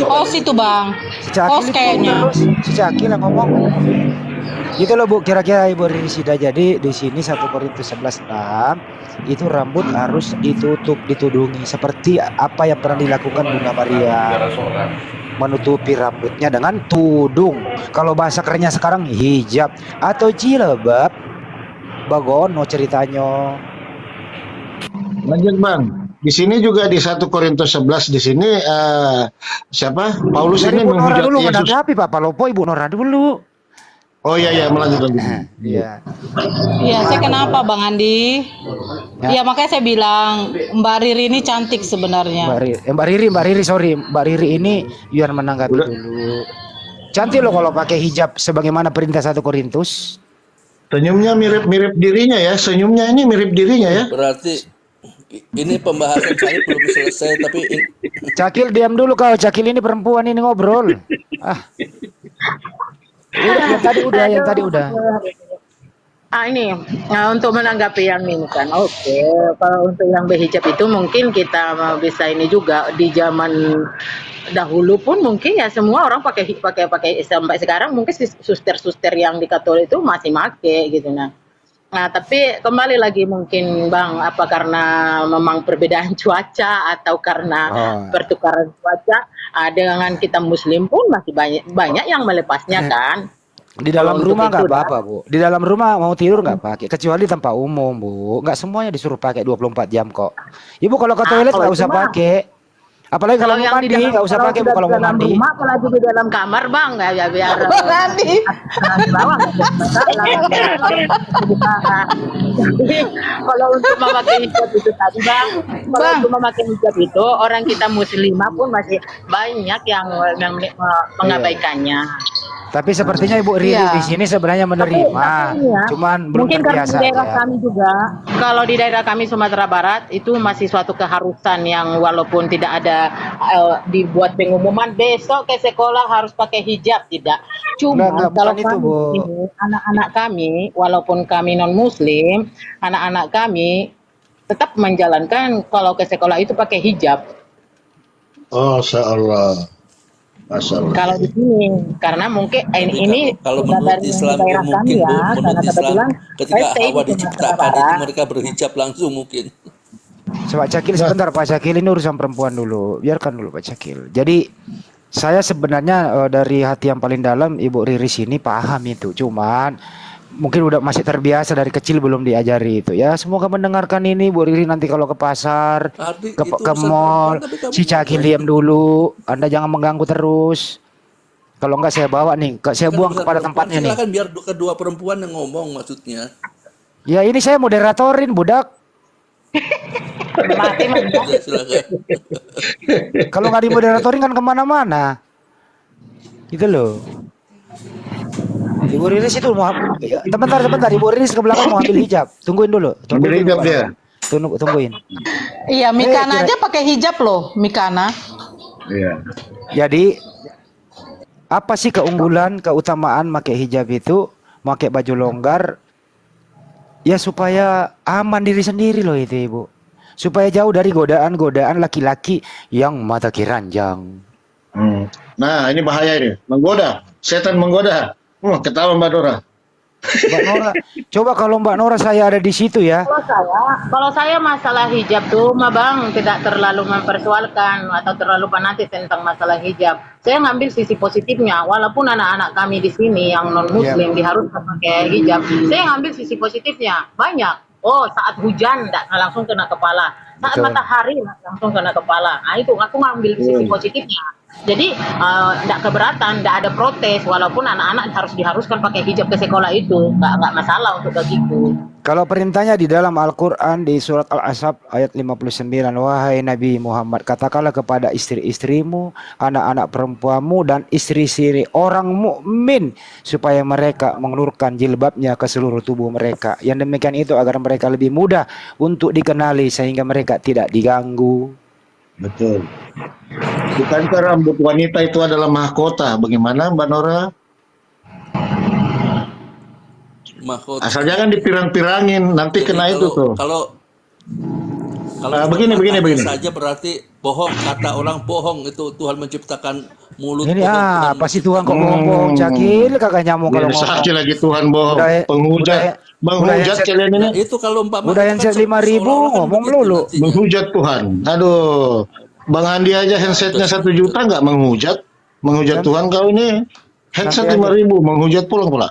host itu Bang. Si Cakil Host itu kayaknya. terus, si Cakil yang ngomong. Gitu loh Bu, kira-kira Ibu Riri sudah. Jadi di sini 1 Korintus 11:6 itu rambut harus ditutup, ditudungi seperti apa yang pernah dilakukan Bunda Maria. Menutupi rambutnya dengan tudung. Kalau bahasa kerennya sekarang hijab atau jilbab. Bagono ceritanya. Lanjut Bang. Di sini juga di 1 Korintus 11 di sini siapa? Paulus Jadi ini Ibu Nora menghujat dulu Yesus. menanggapi Pak Palopo, Ibu Nora dulu. Oh iya melanjut. Iya. Iya, saya kenapa Bang Andi? Ya. Iya, makanya saya bilang Mbak Riri ini cantik sebenarnya. Mbak Riri, sorry, Mbak Riri ini biar menanggapi Udah. dulu. Cantik loh kalau pakai hijab sebagaimana perintah 1 Korintus. Senyumnya mirip-mirip dirinya ya. Senyumnya ini mirip dirinya ya. Berarti ini pembahasan saya belum selesai, tapi Cakil diam dulu kau. Cakil ini perempuan ini ngobrol. Udah, yang tadi udah. Ini untuk menanggapi yang ini kan, oke. Kalau untuk yang berhijab itu mungkin kita bisa ini juga di zaman dahulu pun mungkin ya semua orang pakai sampai sekarang mungkin suster-suster yang di Katolik itu masih make gitu nah. Nah, tapi kembali lagi mungkin Bang, apa karena memang perbedaan cuaca atau karena pertukaran cuaca, dengan kita Muslim pun masih banyak yang melepasnya kan. Di dalam Kalau rumah untuk nggak itu, apa-apa Bu. Di dalam rumah mau tidur nggak pakai, kecuali tempat umum Bu. Nggak semuanya disuruh pakai 24 jam kok. Ibu kalau ke toilet kalau nggak usah itu mah. pakai. Apalagi kalau mau yang mandi di dalam- nggak usah pakai Bu kalau mau di dalam mandi. rumah, apalagi di dalam kamar Bang, ya biar Bang Andi. di bawah nggak ada masalah. Jadi, kalau untuk memakai hijab itu tadi Bang, kalau Bang. untuk memakai hijab itu orang kita muslimah pun masih banyak yang mengabaikannya. Tapi sepertinya Ibu Riri Iya. di sini sebenarnya menerima, Tapi ya, cuman belum mungkin karena terbiasa di daerah aja. kami juga, kalau di daerah kami Sumatera Barat itu masih suatu keharusan yang walaupun tidak ada dibuat pengumuman besok ke sekolah harus pakai hijab, tidak. Cuma Enggak, kalau bukan itu, kami Bu. ini, anak-anak kami walaupun kami non Muslim, anak-anak kami tetap menjalankan kalau ke sekolah itu pakai hijab. Oh, Allah. Masalah. Kalau di sini, karena mungkin Tapi ini kalau sudah menurut dari Islam daerah kami mungkin ya, Bu, karena menurut Islam kebetulan ketika saya stay Hawa di Sumatera diciptakan itu Barat. mereka berhijab langsung mungkin. Coba Cakil sebentar Pak Cakil, ini urusan perempuan dulu. Biarkan dulu Pak Cakil. Jadi saya sebenarnya dari hati yang paling dalam Ibu Riris ini paham itu. Cuman mungkin udah masih terbiasa dari kecil belum diajari itu ya. Semoga mendengarkan ini Bu Riris nanti kalau ke pasar, Tapi ke itu ke urusan mall, perempuan, tapi kamu si Cakil ngomong. diam dulu. Anda jangan mengganggu terus. Kalau enggak saya bawa nih, saya Kan buang urusan kepada perempuan, tempatnya nih. silakan biar kedua perempuan yang ngomong maksudnya. Ya ini saya moderatorin budak. Mati Mas. Ya, silakan. Kalau nggak dimoderatorin kan kemana-mana. Gitu loh. Ibu Riris itu mau sebentar Ibu Riris ke belakang mau ambil hijab. Tungguin dulu. Ambil hijab Pak. dia. Tungguin. Iya, Mikana kira- aja pakai hijab loh, Mikana. Iya. Jadi apa sih keunggulan, keutamaan pakai hijab itu, pakai baju longgar? Ya supaya aman diri sendiri loh itu Ibu. Supaya jauh dari godaan-godaan laki-laki yang mata kiranjang. Nah, ini bahaya ini. Menggoda. Setan menggoda. Ketawa Mbak Dora. Mbak Nora, coba kalau Mbak Nora saya ada di situ ya. Kalau saya masalah hijab tuh, mah Bang, tidak terlalu mempersoalkan atau terlalu fanatik tentang masalah hijab. Saya ngambil sisi positifnya, walaupun anak-anak kami di sini yang non Muslim diharuskan pakai hijab, saya ngambil sisi positifnya banyak. Oh, saat hujan tidak langsung kena kepala, saat Betul. matahari langsung kena kepala. Nah itu aku ngambil sisi positifnya. Jadi tidak keberatan, tidak ada protes, walaupun anak-anak diharuskan pakai hijab ke sekolah itu, nggak masalah untuk bagiku. Kalau perintahnya di dalam Al-Quran di surat Al-Ahzab ayat 59, wahai Nabi Muhammad, katakanlah kepada istri-istrimu, anak-anak perempuanmu dan istri-istri orang mukmin supaya mereka mengelurkan jilbabnya ke seluruh tubuh mereka. Yang demikian itu agar mereka lebih mudah untuk dikenali sehingga mereka tidak diganggu. Betul. Bukankah rambut wanita itu adalah mahkota? Bagaimana Mbak Nora? Mahkota. Asal jangan dipirang-pirangin, nanti Jadi kena itu tuh. Kalau begini. saja berarti bohong, kata orang bohong itu Tuhan menciptakan mulut. Ini bohong, apa sih Tuhan kok bohong Cakil, kagak nyamuk kalau Ini ngomong. sakit lagi Tuhan bohong. Penghujat handset- kalian ini. Itu kalau umpama Udah itu handset kan 5.000 seolah-olah kan ngomong begitu melulu. nantinya. Menghujat Tuhan. Aduh, Bang Andi aja handsetnya 1 juta nggak menghujat. Menghujat Tuhan kau ini. Handset Nanti aja. 5.000 menghujat pulang pula.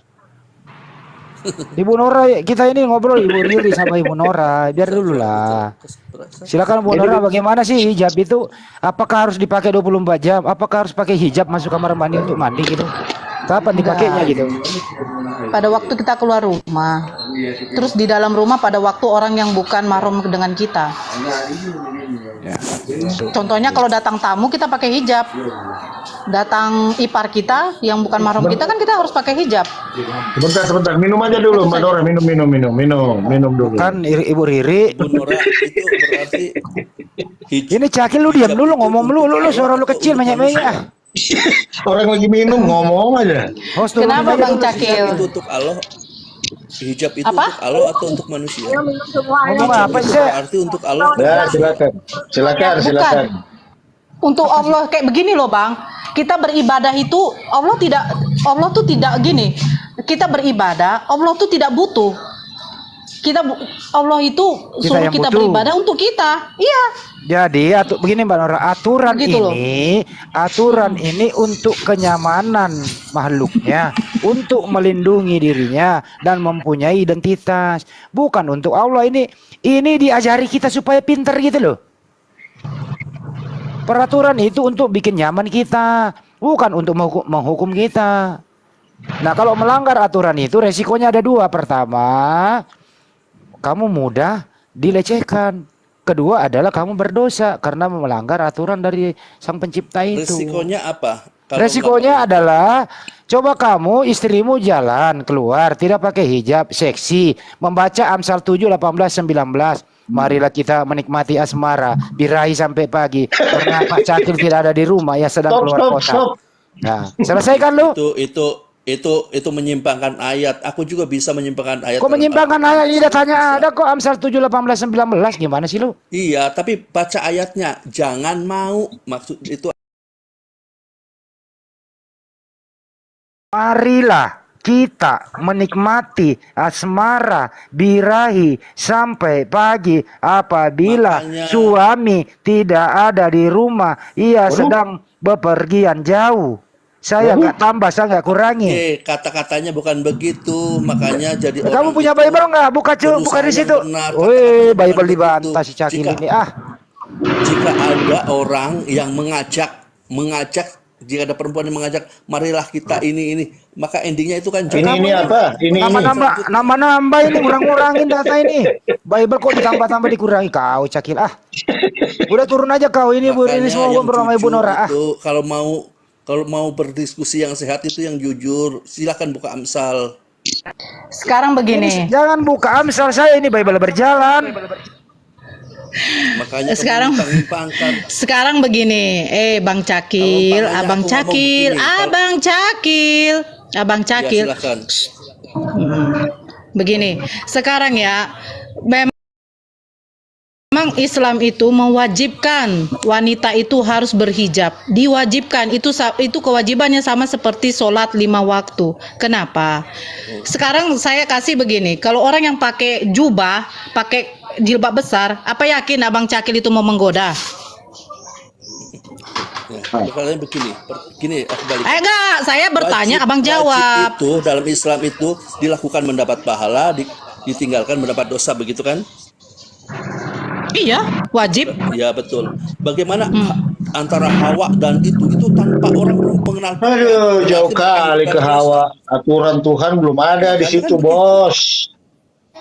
Ibu Nora, kita ini ngobrol Ibu Riri sama Ibu Nora, biar dulu lah. Silakan Bu Nora, bagaimana sih hijab itu? Apakah harus dipakai 24 jam? Apakah harus pakai hijab masuk kamar mandi untuk mandi gitu? Kapan dipakainya gitu? Pada waktu kita keluar rumah, terus di dalam rumah pada waktu orang yang bukan mahram dengan kita. Ya. Contohnya kalau datang tamu kita pakai hijab. Datang ipar kita yang bukan mahram kita kan kita harus pakai hijab. Sebentar. Minum aja dulu Mbak Nora. Minum dulu. Kan Ibu Riri, Bu Nora itu berarti ini Cakil lu diam dulu ngomong lu suara lu kecil banyak-banyak. Orang lagi minum ngomong aja. Host dulu Kenapa aja Bang dulu. Cakil? itu untuk Allah. Hijab itu Apa? untuk Allah atau untuk manusia? Ngomong apa Itu sih? berarti untuk Allah. Ya, silakan. Untuk Allah kayak begini loh Bang. Kita beribadah itu Allah tuh tidak gini. Kita beribadah, Allah tuh tidak butuh. Allah itu Kita suruh yang kita butuh. beribadah untuk kita. Iya. Jadi begini Mbak Nora, Gitu loh. aturan ini untuk kenyamanan makhluknya, untuk melindungi dirinya dan mempunyai identitas, bukan untuk Allah. Ini diajari kita supaya pinter gitu loh. Peraturan itu untuk bikin nyaman kita, bukan untuk menghukum kita. Nah, kalau melanggar aturan itu resikonya ada 2. Pertama, kamu mudah dilecehkan. Kedua adalah kamu berdosa karena melanggar aturan dari Sang Pencipta itu. Resikonya apa? Resikonya adalah coba kamu istrimu jalan keluar tidak pakai hijab seksi, membaca Amsal 7 18 19. Marilah kita menikmati asmara birahi sampai pagi karena Pak Cakil tidak ada di rumah ya sedang keluar kota. Stop. Nah, selesaikan lu. Itu menyimpangkan ayat. Aku juga bisa menyimpangkan ayat. Kok menyimpangkan ayat ini datanya ada kok Amsal 7 18 19 gimana sih lu? Iya, tapi baca ayatnya. Jangan mau maksud itu marilah kita menikmati asmara birahi sampai pagi. Apabila Makanya- suami tidak ada di rumah, ia sedang bepergian jauh. Saya nggak tambah, saya nggak kurangi. Kata-katanya bukan begitu, makanya jadi Kamu orang punya itu Bible nggak? Buka berusaha buka di yang situ. benar, Wih, kata-katanya Bible bukan dibantah begitu. si Cakil Jika- ini. Jika ada orang yang mengajak, jika ada perempuan yang mengajak, marilah kita ini, maka endingnya itu kan Ini apa? Ini. Nambah ini, kurang-kurangin data ini. Bible kok ditambah-tambah dikurangi. Kau Cakil Udah turun aja kau ini Bu Makanya ini semua yang bersama Ibu jujur Nora. itu, kalau mau berdiskusi yang sehat itu yang jujur, silakan buka Amsal. Sekarang begini. Jangan buka Amsal, saya ini Bible berjalan. Makanya Sekarang- pangkat. Sekarang begini, Bang Cakil, Kalau Abang aku ngomong Cakil, begini, Abang Cakil. Ya, silakan. Begini, sekarang ya, memang Islam itu mewajibkan wanita itu harus berhijab, diwajibkan itu kewajibannya sama seperti sholat 5 waktu. Kenapa? Sekarang saya kasih begini, kalau orang yang pakai jubah, pakai jilbab besar, apa yakin Abang Cakil itu mau menggoda? Ya, pertanyaannya begini, aku balik. Enggak, saya bertanya, Abang jawab. Wajib itu dalam Islam itu dilakukan mendapat pahala, ditinggalkan mendapat dosa, begitu kan? Iya, wajib. Ya betul. Bagaimana antara Hawa dan itu tanpa orang belum mengenal. Aduh, jauh kali ke Hawa. Aturan Tuhan belum ada di situ, Bos.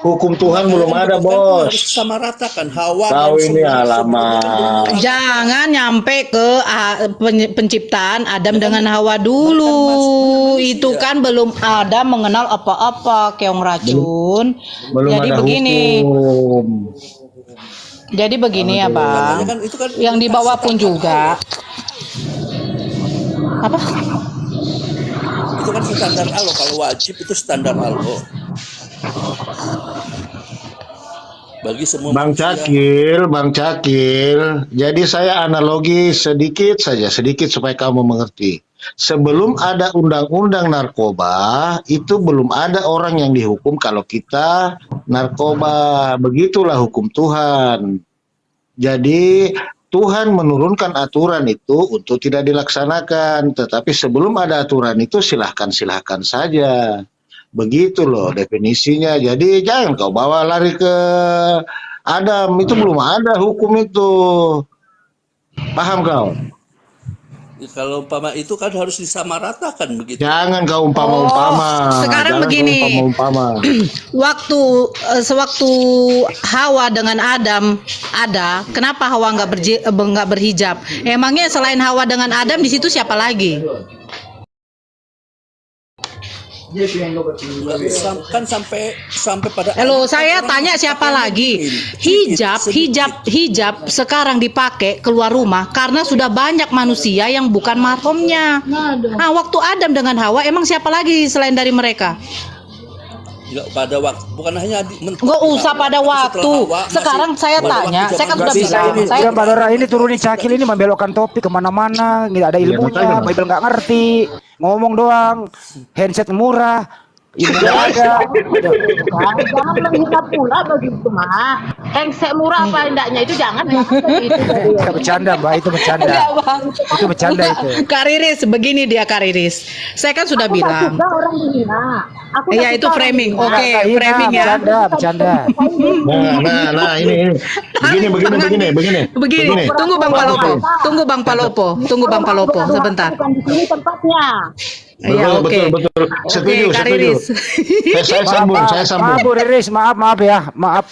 Hukum Tuhan belum ada, Bos. Harus sama ratakan Hawa. Tahu dan ini semua- alamat. Jangan nyampe ke penciptaan Adam dengan Hawa dulu. Itu kan belum ada mengenal apa-apa, keong racun. Belum Jadi ada begini. hukum. Jadi begini ya, Bang. Makanya kan itu kan Yang di bawah pun juga. Apa? itu kan standar Allah. Kalau wajib itu standar Allah. Bagi semua Bang manusia. Cakil. Jadi saya analogi sedikit saja, sedikit supaya kamu mengerti. Sebelum ada undang-undang narkoba, itu belum ada orang yang dihukum kalau kita narkoba. Begitulah hukum Tuhan. Jadi Tuhan menurunkan aturan itu untuk tidak dilaksanakan. Tetapi sebelum ada aturan itu silahkan saja. Begitu loh definisinya. Jadi jangan kau bawa lari ke Adam. Itu belum ada hukum itu. Paham kau? Kalau umpama itu kan harus disamaratakan begitu. Jangan kau umpama-umpama. Sekarang Jangan kau begini. umpama-umpama. Sewaktu Hawa dengan Adam ada, kenapa Hawa nggak berhijab? Emangnya selain Hawa dengan Adam di situ siapa lagi? Kan sampai pada. Halo, saya tanya siapa lagi? Hijab sekarang dipakai keluar rumah karena sudah banyak manusia yang bukan mahramnya. Nah, waktu Adam dengan Hawa emang siapa lagi selain dari mereka? Enggak pada waktu, bukan hanya Nggak usah pada waktu. Sekarang saya tanya, saya kan sudah bilang. Saya Mbak Dora ini turunin Cakil ini membelokkan topik kemana-mana, nggak ada ilmunya, Bible nggak ngerti, ngomong doang, handset murah, ilmu nggak ada. Jangan menghina pula begitu mah. Handset murah apa indahnya itu jangan itu. Itu bercanda Mbak, itu bercanda. Itu bercanda itu. Kak Riris, begini dia Kak Riris. Saya kan sudah bilang. Orang menghina. Iya itu framing. Oke, framing ya. Bercanda. Nah, ini. Begini. Tunggu Bang Palopo. Tunggu Bang Palopo sebentar. Bukan di sini tempatnya. Iya, oke. Betul. Setuju. Kak Riris. Saya sambung. Maaf Bu Riris, maaf ya. Maaf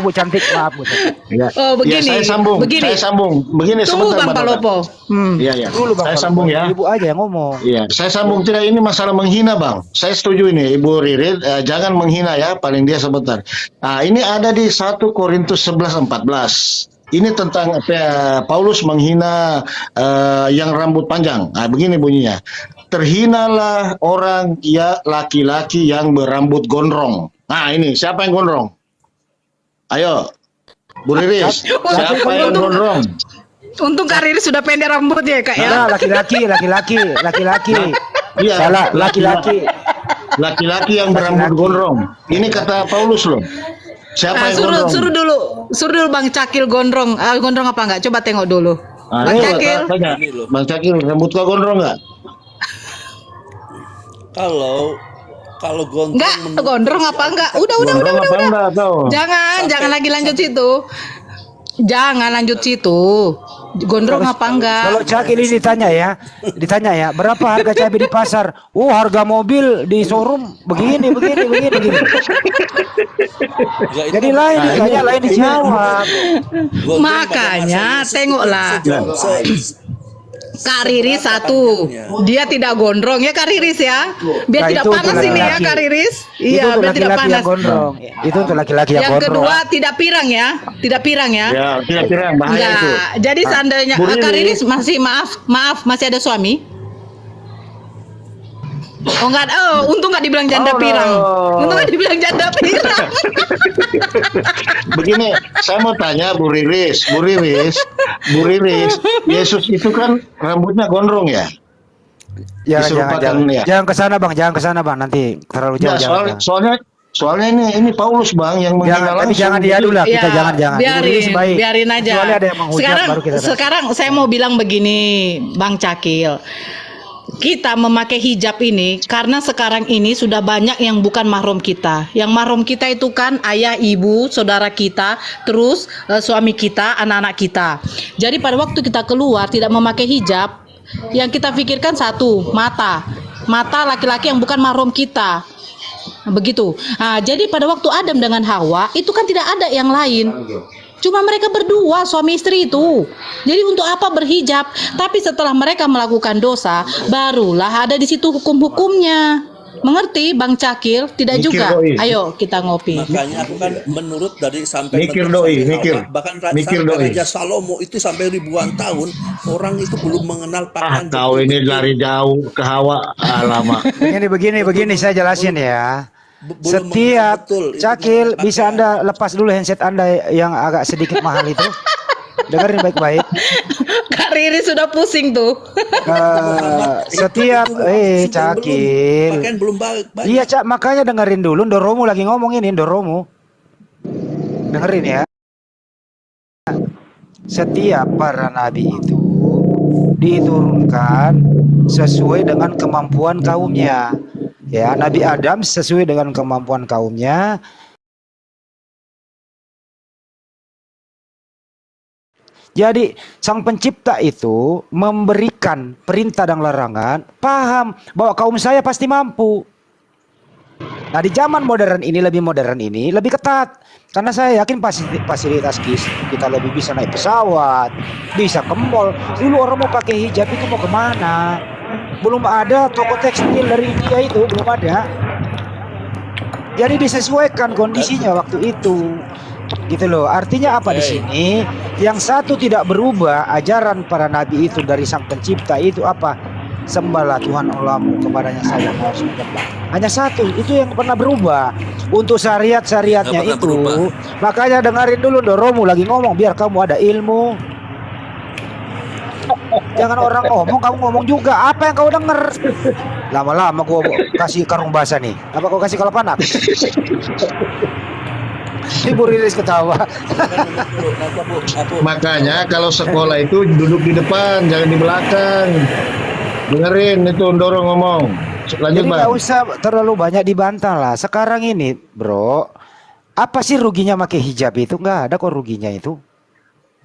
Bu cantik, maaf Bu cantik. Oh, begini. Ya, saya sambung. Begini Tunggu sebentar, Bang Mbak Dora. Palopo. Iya. Dulu Bang Saya Palopo. sambung ya. Ibu aja yang ngomong. Iya, saya sambung tidak ini masalah menghina, Bang. Saya setuju ini, Ibu Ririn, jangan menghina ya, paling dia sebentar. Nah, ini ada di 1 Korintus 11:14. Ini tentang Paulus menghina yang rambut panjang. Nah, begini bunyinya. Terhinalah orang laki-laki yang berambut gondrong. Nah, ini siapa yang gondrong? Ayo, Bu Riris, siapa yang gondrong? Untung Kak Riris sudah pendek rambutnya ya Kak ya. Nah, laki-laki. Iya, Salah, laki-laki. Laki-laki yang berambut gondrong. Ini kata Paulus loh. Siapa yang gondrong? Suruh dulu Bang Cakil gondrong. Gondrong apa enggak? Coba tengok dulu. Bang Ayo, Cakil. tanya. Bang Cakil, rambut kau gondrong nggak? Kalau gondrong Enggak, menurut gondrong apa enggak? Udah. Gondrong apa enggak kau? Jangan lagi lanjut situ. Jangan lanjut situ. Gondrong apa enggak? Kalau Cakil ini ditanya ya, berapa harga cabai di pasar? Oh, harga mobil di showroom begini. Enggak, itu Jadi kan- lain ditanya, lain dijawab. gondrong Makanya pada masanya tengoklah. Kak Riris satu, dia tidak gondrong ya Kak Riris ya, biar Nah, tidak itu untuk panas ini ya laki-laki. Kak Riris. Itu Iya, untuk biar tidak laki-laki panas. yang gondrong. Itu untuk laki-laki yang Yang gondrong. kedua tidak pirang ya, tidak pirang ya. Ya, tidak pirang, bahaya itu. Enggak. Jadi seandainya Bu Kak Riris. Riris masih maaf masih ada suami. Oh enggak, untung enggak dibilang janda Oh, no. pirang. Untung enggak dibilang janda pirang. Begini, saya mau tanya Bu Riris, Yesus itu kan rambutnya gondrong ya? Diserupakan ya? Jangan ke sana bang, nanti terlalu jauh. Nah, soalnya ini Paulus bang yang menghina Tapi langsung. jangan diadu lah, kita Ya, jangan. biarin aja. Kecuali ada yang menghujat baru kita. Sekarang saya mau bilang begini, Bang Cakil. Kita memakai hijab ini karena sekarang ini sudah banyak yang bukan mahram kita. Yang mahram kita itu kan ayah, ibu, saudara kita, terus suami kita, anak-anak kita. Jadi pada waktu kita keluar tidak memakai hijab, yang kita pikirkan satu, mata laki-laki yang bukan mahram kita. Begitu. Nah, jadi pada waktu Adam dengan Hawa itu kan tidak ada yang lain. Cuma mereka berdua suami istri itu. Jadi untuk apa berhijab? Tapi setelah mereka melakukan dosa, barulah ada di situ hukum-hukumnya. Mengerti Bang Cakil? Tidak Mikir, juga. doi. Ayo kita ngopi. Makanya aku kan menurut dari sampai Mikir, sampai doi, Hawa, mikir. bahkan Mikir, sampai doi. Raja Salomo itu sampai ribuan tahun orang itu belum mengenal pakaian. Kau ini dari jauh ke Hawa, lama. Begini saya jelasin ya. Belum Setiap betul, itu Cakil bukan bisa pakaian. Anda lepas dulu handset Anda yang agak sedikit mahal itu. Dengerin baik-baik. Kak Riri sudah pusing tuh. Setiap Cakil. Pakaian belum banyak. Iya Cak, makanya dengerin dulu. Ndoromu lagi ngomong ini, Ndoromu. Dengerin ya. Setiap para nabi itu diturunkan sesuai dengan kemampuan kaumnya. Ya, Nabi Adam sesuai dengan kemampuan kaumnya. Jadi sang pencipta itu memberikan perintah dan larangan, paham bahwa kaum saya pasti mampu. Nah di zaman modern ini lebih ketat. Karena saya yakin fasilitas kita lebih bisa naik pesawat, bisa ke mall. Dulu orang mau pakai hijab itu mau kemana? Belum ada toko tekstil dari India itu, belum ada. Jadi disesuaikan kondisinya waktu itu. Gitu loh. Artinya apa di sini? Yang satu tidak berubah, ajaran para nabi itu dari sang pencipta itu apa? Sembahlah Tuhan Allahmu, kepadanya saja harus menyembah. Hanya satu, itu yang pernah berubah. Untuk syariat-syariatnya Nggak pernah itu. berubah. Makanya dengerin dulu Ndoromu lagi ngomong biar kamu ada ilmu. Jangan orang ngomong kamu ngomong juga. Apa yang kau denger? Lama-lama gua kasih karung basah nih. Apa kau kasih kalau panak? Ibu Riris ketawa. Makanya kalau sekolah itu duduk di depan, jangan di belakang. Dengerin itu Ndoro ngomong. Lanjut Jadi bang. nggak usah terlalu banyak dibantah lah. Sekarang ini, bro, apa sih ruginya pakai hijab itu? Nggak ada kok ruginya itu.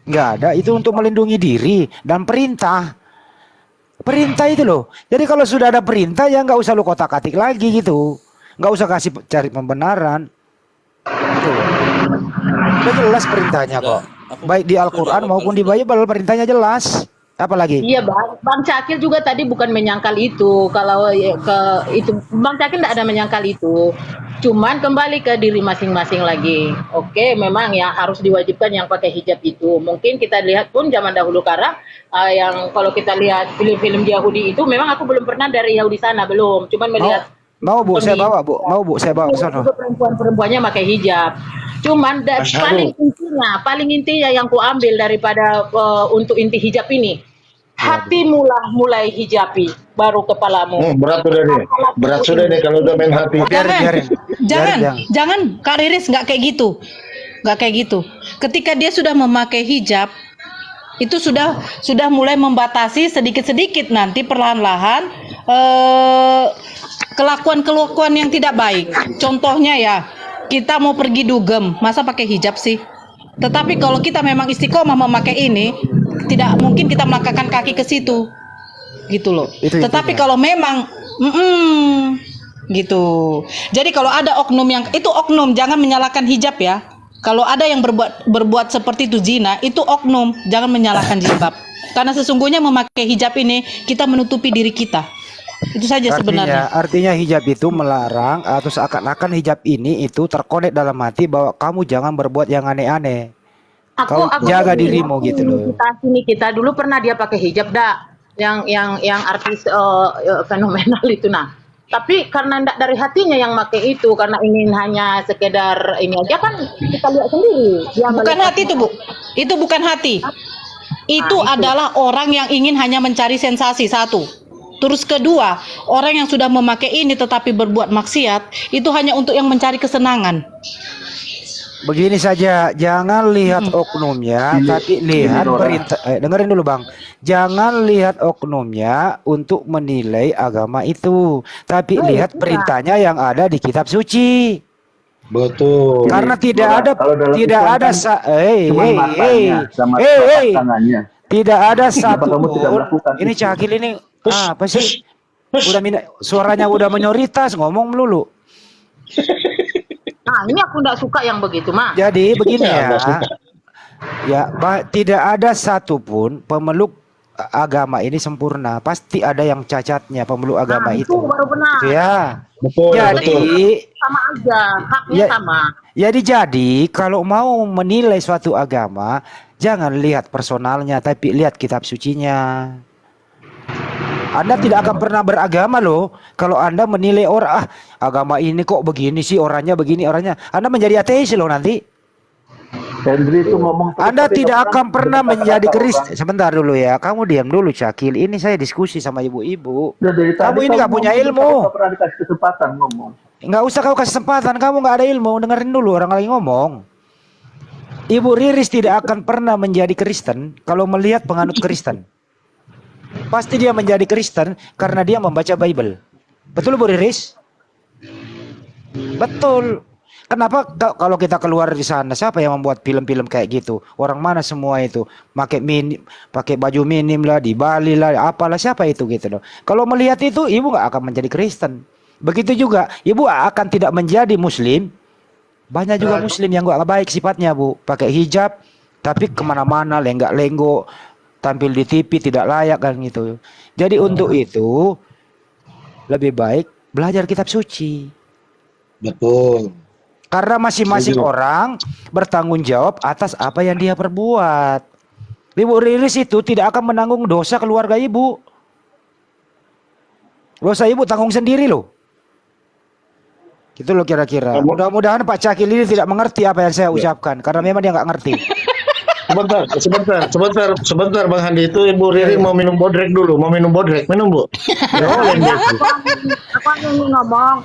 Nggak ada. Itu untuk melindungi diri dan perintah. Perintah itu loh. Jadi kalau sudah ada perintah ya nggak usah lu kotak-katik lagi gitu. Nggak usah cari pembenaran. Gitu. Udah jelas perintahnya kok. Baik di Al-Quran maupun di Bible perintahnya jelas. Apalagi? Iya Bang Cakil juga tadi bukan menyangkal itu. Kalau itu Bang Cakil tidak ada menyangkal itu. Cuman kembali ke diri masing-masing lagi. Oke, memang ya harus diwajibkan yang pakai hijab itu. Mungkin kita lihat pun zaman dahulu kala yang kalau kita lihat film-film Yahudi itu memang aku belum pernah dari Yahudi sana belum. Cuman melihat Mau Bu, saya bawa Bu. Mau Bu, saya bawa ke sana. perempuannya pakai hijab. Cuman paling intinya yang ku ambil daripada untuk inti hijab ini, hatimu lah mulai hijabi, baru kepalamu. Berat sudah nih. Berat sudah nih kalau udah main hati. Jangan Kak Riris, nggak kayak gitu. Nggak kayak gitu. Ketika dia sudah memakai hijab, itu sudah mulai membatasi sedikit-sedikit nanti perlahan-lahan kelakuan yang tidak baik. Contohnya ya, kita mau pergi dugem, masa pakai hijab sih? Tetapi kalau kita memang istiqomah memakai ini, tidak mungkin kita melangkahkan kaki ke situ, gitu loh. Tetapi kalau memang, gitu. Jadi kalau ada oknum yang itu oknum, jangan menyalahkan hijab ya. Kalau ada yang berbuat seperti itu zina, itu oknum, jangan menyalahkan jilbab. Karena sesungguhnya memakai hijab ini kita menutupi diri kita. Itu saja sebenarnya. Artinya hijab itu melarang atau seakan-akan hijab ini itu terkonek dalam hati bahwa kamu jangan berbuat yang aneh-aneh. Kau jaga dirimu gitu loh. Kita dulu pernah dia pakai hijab yang artis fenomenal itu nah. Tapi karena ndak dari hatinya yang pakai itu, karena ingin hanya sekedar ini aja kan kita lihat sendiri. Bukan hati itu, Bu. Itu bukan hati. Itu adalah orang yang ingin hanya mencari sensasi, satu. Terus kedua, orang yang sudah memakai ini tetapi berbuat maksiat, itu hanya untuk yang mencari kesenangan. Begini saja, jangan lihat oknumnya, tapi lihat perintah. Dengerin dulu Bang, jangan lihat oknumnya untuk menilai agama itu, tapi lihat perintahnya yang ada di kitab suci. Betul. Karena tidak ada tidak ada satu pun. Ini Cakil ini apa sih? Suaranya udah minoritas, ngomong melulu. Nah, ini aku nggak suka yang begitu, Mak. Jadi begini ya, tidak ada satupun pemeluk agama ini sempurna. Pasti ada yang cacatnya pemeluk agama itu. Baru benar. Ya, betul. Jadi sama aja, haknya sama. Jadi kalau mau menilai suatu agama, jangan lihat personalnya, tapi lihat kitab sucinya. Anda tidak akan pernah beragama loh kalau Anda menilai orang, agama ini kok begini sih, orangnya begini, orangnya. Anda menjadi ateis loh nanti. Henry itu ngomong. Anda tidak akan pernah menjadi Kristen. Sebentar dulu ya, kamu diam dulu Cakil. Ini saya diskusi sama ibu-ibu. Kamu ini nggak punya ilmu. Nggak pernah dikasih kesempatan ngomong. Nggak usah kau kasih kesempatan, kamu nggak ada ilmu. Dengerin dulu orang lagi ngomong. Ibu Riris tidak akan pernah menjadi Kristen kalau melihat penganut Kristen. Pasti dia menjadi Kristen karena dia membaca Bible. Betul Bu Riris? Betul. Kenapa kalau kita keluar di sana, siapa yang membuat film-film kayak gitu? Orang mana semua itu? Pakai baju minim lah, di Bali lah, apalah, siapa itu gitu loh. Kalau melihat itu, ibu nggak akan menjadi Kristen. Begitu juga, ibu akan tidak menjadi Muslim. Banyak juga Muslim yang nggak baik sifatnya, Bu. Pakai hijab, tapi kemana-mana lenggak-lenggok, tampil di TV tidak layak kan gitu. Jadi untuk itu lebih baik belajar kitab suci. Betul. Karena masing-masing orang bertanggung jawab atas apa yang dia perbuat. Ibu Riris itu tidak akan menanggung dosa keluarga ibu. Dosa ibu tanggung sendiri loh. Gitu loh kira-kira. Mudah-mudahan Pak Cakil ini tidak mengerti apa yang saya ucapkan. Karena memang dia nggak ngerti. Sebentar Bang Handi, itu Ibu Riri mau minum bodrek dulu, minum Bu. Apa yang ngomong?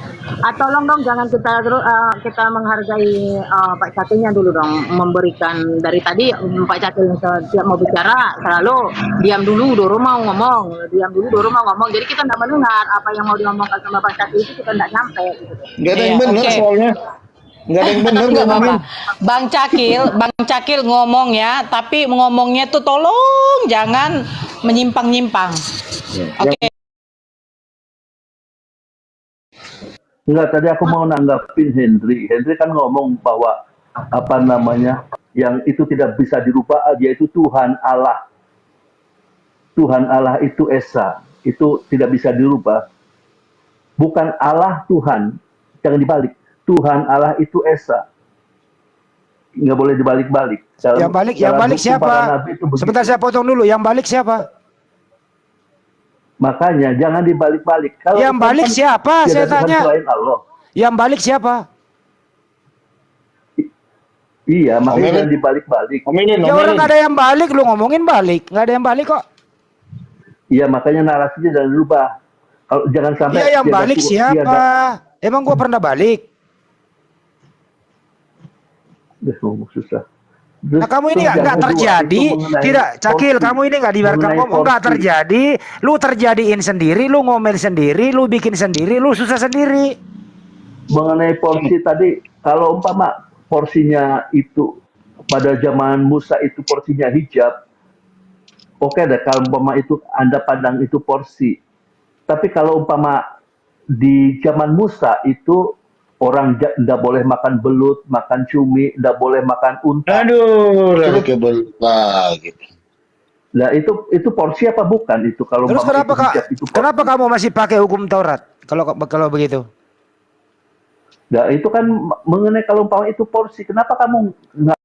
Tolong dong jangan kita menghargai Pak Cakilnya dulu dong, memberikan dari tadi Pak Cakil setiap mau bicara selalu diam dulu mau ngomong, jadi kita nggak mendengar apa yang mau diomongkan sama Pak Cakil itu, kita nggak nyampe gitu. Nggak ada yang benar soalnya. Nggak ada yang benar ngomongin. Bang Cakil ngomong ya, tapi ngomongnya tuh tolong jangan menyimpang-nyimpang. Oke. Enggak, tadi aku mau nanggapin Henry. Henry kan ngomong bahwa apa namanya, yang itu tidak bisa dirubah, yaitu Tuhan Allah. Tuhan Allah itu Esa, itu tidak bisa dirubah. Bukan Allah Tuhan, jangan dibalik. Tuhan Allah itu Esa, nggak boleh dibalik-balik. Yang balik siapa? Sebentar saya potong dulu. Yang balik siapa? Makanya jangan dibalik-balik. Yang balik siapa? Saya tanya. Yang balik siapa? Iya, makanya jangan dibalik-balik. Ya orang nggak ada yang balik, lu ngomongin balik, nggak ada yang balik kok. Iya, makanya narasinya jangan dirubah. Kalau jangan sampai Iya, yang dia balik ada- dia siapa? ada- Emang gua pernah balik? Udah, ngomong susah. Nah, kamu ini Terus yang nggak kedua, terjadi, itu mengenai tidak, Cakil, porsi. kamu ini nggak dibiarkan Mengenai ngomong, nggak porsi. terjadi, lu terjadiin sendiri, lu ngomel sendiri, lu bikin sendiri, lu susah sendiri. Mengenai porsi tadi, kalau umpama porsinya itu pada zaman Musa itu porsinya hijab, oke deh kalau umpama itu Anda pandang itu porsi. Tapi kalau umpama di zaman Musa itu orang tidak boleh makan belut, makan cumi, tidak boleh makan unta. Aduh, lagi ke belut lagi. Nah itu porsi apa bukan itu kalau Terus umpama kenapa itu hijab itu porsi. kenapa kamu masih pakai hukum Taurat? Kalau begitu? Nah itu kan mengenai kalau umpama itu porsi, kenapa kamu nggak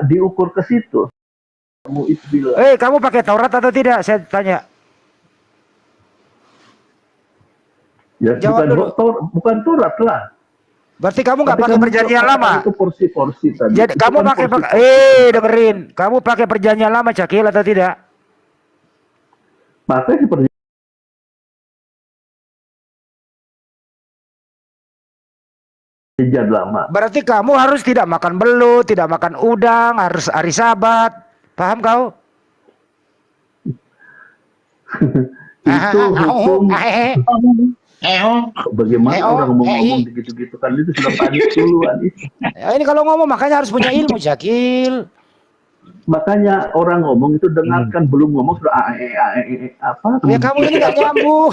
diukur ke situ? Kamu itu bilang. Kamu pakai Taurat atau tidak? Saya tanya. Ya, Jawab dulu. bukan Taurat lah. Berarti kamu nggak Tapi pakai kamu perjanjian katakan lama. Itu porsi-porsi tadi. Jadi Itu kamu kan pakai porsi-porsi. dengerin. Kamu pakai perjanjian lama, Cakil, atau tidak? Makanya seperti perjanjian lama. Berarti kamu harus tidak makan belut, tidak makan udang, harus hari Sabat. Paham kau? Itu hukum. Bagaimana orang mau ngomong gitu-gitu kan itu sudah panik duluan itu. Ya, ini kalau ngomong makanya harus punya ilmu, Cakil. Makanya orang ngomong itu dengarkan belum ngomong sudah apa? Ya kamu ini nggak nyambung.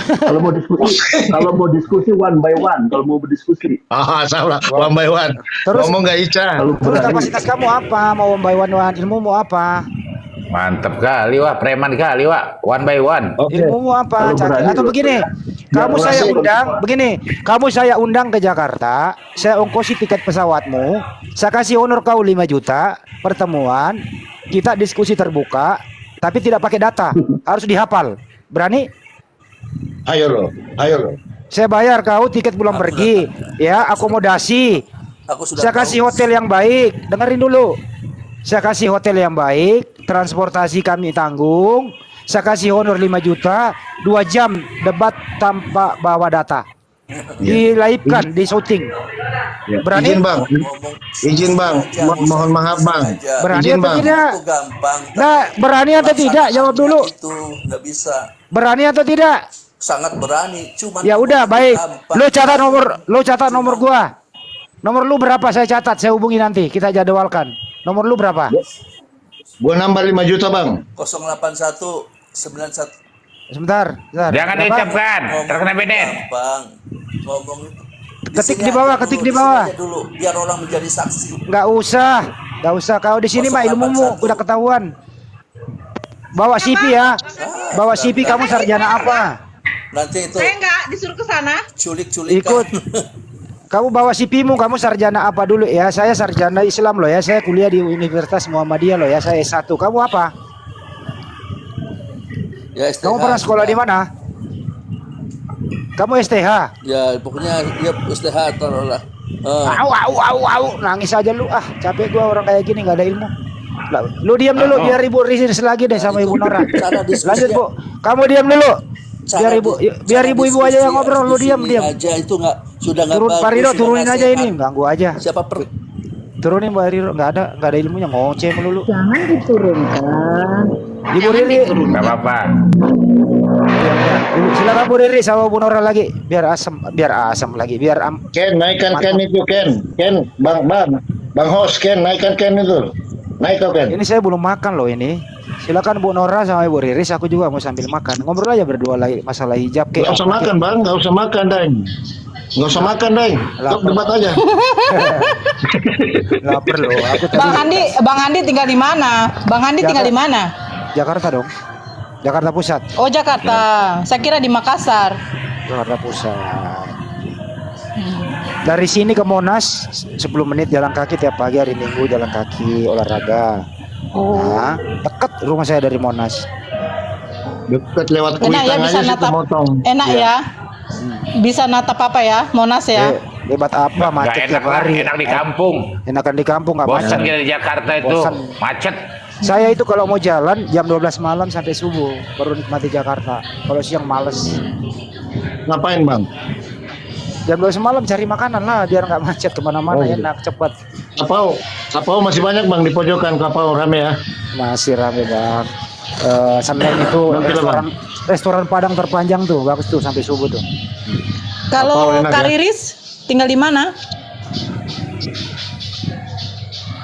Kalau mau diskusi one by one, kalau mau berdiskusi. Ah, salah. One by one. Terus- Ngomong nggak Ica. Kalau Terus berani, kapasitas kamu apa? Mau one by one, ilmu mau apa? Mantap kali, wah. Preman kali, wah. One by one. Ilmumu apa? Kalau Cakil? berani, Atau begini, kamu berani. saya undang, begini, kamu saya undang ke Jakarta, saya ongkosi tiket pesawatmu, saya kasih honor kau 5 juta, pertemuan, kita diskusi terbuka, tapi tidak pakai data, harus dihafal. Berani? Ayo lo. Saya bayar kau tiket pulang pergi, ya, akomodasi, Aku sudah saya tahu. kasih hotel yang baik, dengerin dulu. Saya kasih hotel yang baik, transportasi kami tanggung, saya kasih honor 5 juta, 2 jam debat tanpa bawa data. Dilaipkan, di syuting. Berani? Izin bang. Izin bang. Mohon maaf bang. Berani Izin atau bang. tidak? Itu gampang. Nah, berani atau tidak? Jawab dulu. Itu nggak bisa. Berani atau tidak? Sangat berani. Cuman Ya udah, itu baik. gampang. Lu catat nomor gua. Nomor lu berapa? Saya catat, saya hubungi nanti. Kita jadwalkan. Nomor lu berapa? Gua nambah 5 juta bang. 081 91 Sebentar. Jangan Berapa? diucapkan, terkena bedet. gampang. Ngomong itu. Ketik sini di bawah, aja ketik dulu, di sini bawah. aja dulu, biar orang menjadi saksi. Nggak usah. Kau di sini mah ilmumu 081. udah ketahuan. Bawa CV ya. Bawa CV kamu sarjana apa? Nanti itu Saya nggak disuruh ke sana. culik-culikan. Ikut. Kamu bawa CV-mu, kamu sarjana apa dulu ya? Saya sarjana Islam loh ya. Saya kuliah di Universitas Muhammadiyah loh ya. Saya S1. Kamu apa? Ya, STH. Kamu pernah sekolah di mana? Kamu STH? Ya, pokoknya ya STH taruhlah. Au. Nangis aja lu. Ah, capek gua orang kayak gini nggak ada ilmu. Lah, lu diam dulu biar Ibu Riris lagi deh sama Ibu Nora. Cara diskusi Lanjut, ya. Bu. Kamu diam dulu. Cara Biar ibu-ibu aja yang ngobrol, lu diam. aja itu sudah nggak Turun bagus. Pak Rido, sudah turunin nggak aja sehat. ini, ganggu aja. Siapa Turunin Pak Rido, nggak ada ilmunya, ngoceh melulu. Jangan diturunkan. Ibu Riri, Gak apa-apa. silakan Bu Riri sama Bu Nora lagi, biar asam lagi, Ken, naikkan Ken itu Ken, bang host Ken, naikkan Ken itu. Naik kau Ken. Ini saya belum makan loh ini. Silakan Bu Nora sama Ibu Riris, aku juga mau sambil makan. Ngobrol aja berdua lagi masalah hijab. Nggak usah makan bang, nggak usah makan Deng. Nggak usah makan Deng. Stop debat aja. Lapar loh. Aku tadi Bang Andi tinggal di mana? Bang Andi tinggal di mana? Jakarta dong. Jakarta Pusat. Oh, Jakarta. Saya kira di Makassar. Jakarta Pusat. Dari sini ke Monas 10 menit jalan kaki tiap pagi, hari Minggu jalan kaki olahraga. Nah, dekat rumah saya dari Monas. Dekat lewat Enak ya Kuitang bisa aja situ natap. motong. Enak Iya. ya. Bisa natap apa ya? Monas ya. Hebat apa macet Gak enak tiap lah, hari. enak di kampung. Enakan di kampung nggak Bosan macet. kita di Jakarta itu, Bosan. macet. Saya itu kalau mau jalan jam 12 malam sampai subuh baru nikmati Jakarta. Kalau siang males. Ngapain bang? Jam 12 malam cari makanan lah biar nggak macet kemana-mana, Oh, gitu. enak cepat. Kapau masih banyak bang di pojokan, kapau rame ya. Masih rame bang. Senin itu Nanti lah, restoran Padang terpanjang tuh bagus tuh sampai subuh tuh. Kalau enak Kak ya? Riris tinggal di mana?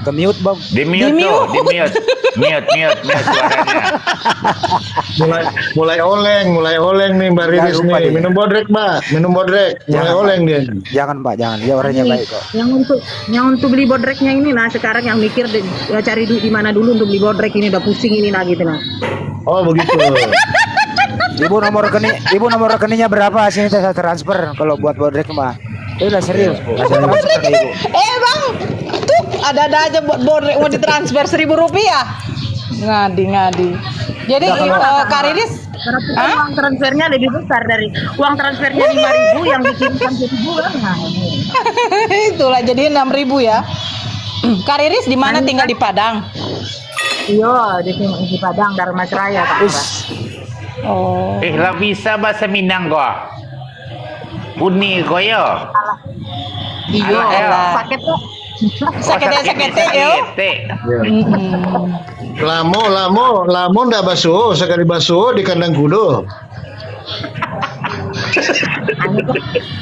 Ke mute bang. Di mute tuh, di mute. Mute suaranya. Mulai oleng nih Mbak Riris Jangan lupa nih. dia. Minum bodrek Mbak, minum bodrek. Mulai Jangan, oleng Pak. dia. Jangan Pak, jangan. Dia orangnya Ini, baik kok. yang untuk beli bodreknya ini nah sekarang yang mikir ya cari duit di mana dulu untuk beli bodrek ini udah pusing ini nah gitu nah. Oh begitu. Ibu nomor rekeningnya berapa? Sini saya transfer kalau buat bodrek mah. Itu udah serius Bu. Saya transfer ke Ibu. Bang, tuh ada aja buat bodrek mau ditransfer 1.000 rupiah. Ngadi. Jadi Kak Riris, Uang transfernya lebih besar dari uang transfernya 5.000 yang dikirimkan 1 bulan. Nah, itulah jadi 6.000 ya. Kak Riris di mana tinggal di Padang? iya di Padang Darmas Raya Kak. Oh. Lah bisa bahasa Minang kok. Puni koyo. Iya, Alah. paket tuh. Sakete yo. Lamo ndak basuh, sekali basuh di kandang kudo.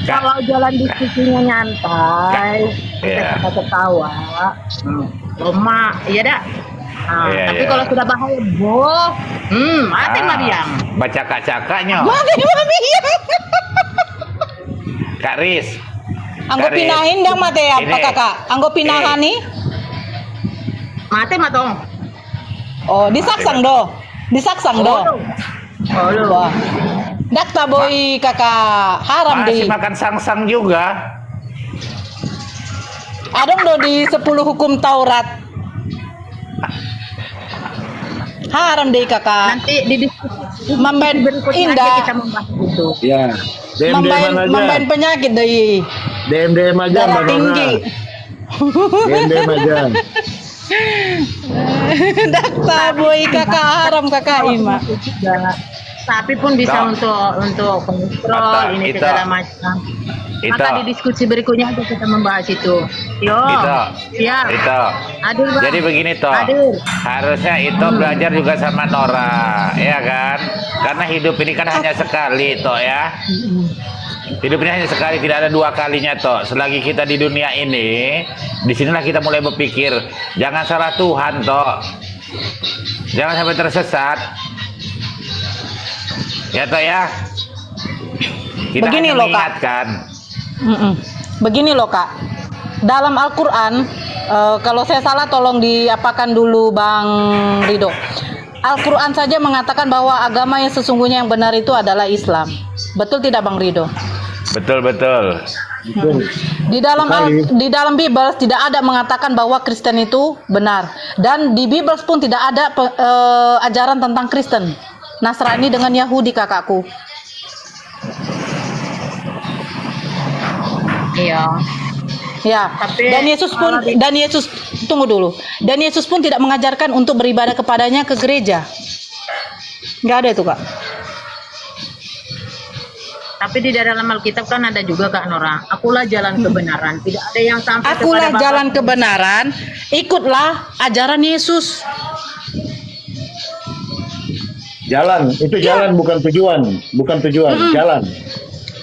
Kalau jalan diskusinya nyantai, Iya. kita ketawa, Roma, iya dah. Nah, Iya, tapi iya. kalau sudah bahaya, mati Mariam. Baca cakaknya. Mami. Kak Riz. Anggo Kak Riz. pinahin dang mate apa Ini. Kakak? Anggo pinahan nih. Mati matong. Oh, disaksang do. Wah. Dak taboy Kakak haram Masih di. makan sangsang juga. Adong do di 10 hukum Taurat. Haram deh Kakak. Nanti di diskusi Memben berikutnya aja indah. kita membahas itu. Ya. DM-DM Memben aja. penyakit deh. DM aja Darah Mbak Nona. tinggi. DM aja. Dak taboy Kakak haram Kakak Ima. Tapi pun bisa untuk kontrol ini Itu. segala macam. Maka di diskusi berikutnya aja kita membahas itu. Yo. Siap. Itu. Hadir, Bang. Jadi begini toh. Hadir. Harusnya itu belajar juga sama Nora, ya kan? Karena hidup ini kan hanya sekali toh ya. Hidup ini hanya sekali, tidak ada 2 kalinya toh. Selagi kita di dunia ini, disinilah kita mulai berpikir, jangan salah Tuhan toh. Jangan sampai tersesat. Ya toh ya. Kita Begini hanya loh, Kak. mengingatkan. Begini loh Kak, dalam Al-Quran, kalau saya salah tolong diapakan dulu Bang Rido. Al-Quran saja mengatakan bahwa agama yang sesungguhnya yang benar itu adalah Islam. Betul tidak Bang Rido? Betul. Di dalam Bible tidak ada mengatakan bahwa Kristen itu benar. Dan di Bible pun tidak ada ajaran tentang Kristen, Nasrani dengan Yahudi kakakku. Iya. Ya, Tapi dan Yesus tunggu dulu. Dan Yesus pun tidak mengajarkan untuk beribadah kepadanya ke gereja. Nggak ada itu, Kak. Tapi di dalam Alkitab kan ada juga Kak Nora. Akulah jalan kebenaran. Tidak ada yang sampai Akulah kepada jalan Bapa. kebenaran, ikutlah ajaran Yesus. Jalan, itu jalan bukan tujuan, jalan.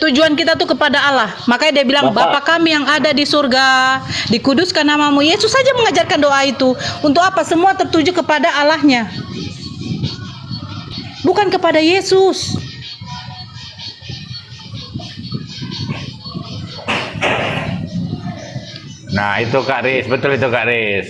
Tujuan kita tuh kepada Allah. Makanya dia bilang, Bapa kami yang ada di surga, dikuduskan namamu. Yesus saja mengajarkan doa itu. Untuk apa? Semua tertuju kepada Allahnya, bukan kepada Yesus. Nah itu Kak Riz, betul itu Kak Riz.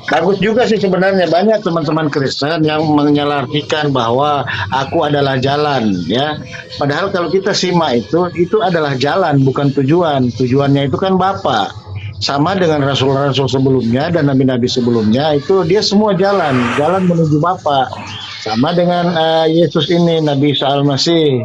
Bagus juga sih sebenarnya, banyak teman-teman Kristen yang menyalarkan bahwa aku adalah jalan, ya. Padahal kalau kita simak itu adalah jalan, bukan tujuan. Tujuannya itu kan Bapa. Sama dengan rasul-rasul sebelumnya dan nabi-nabi sebelumnya, itu dia semua jalan menuju Bapa. Sama dengan Yesus ini, Nabi Isa Al-Masih.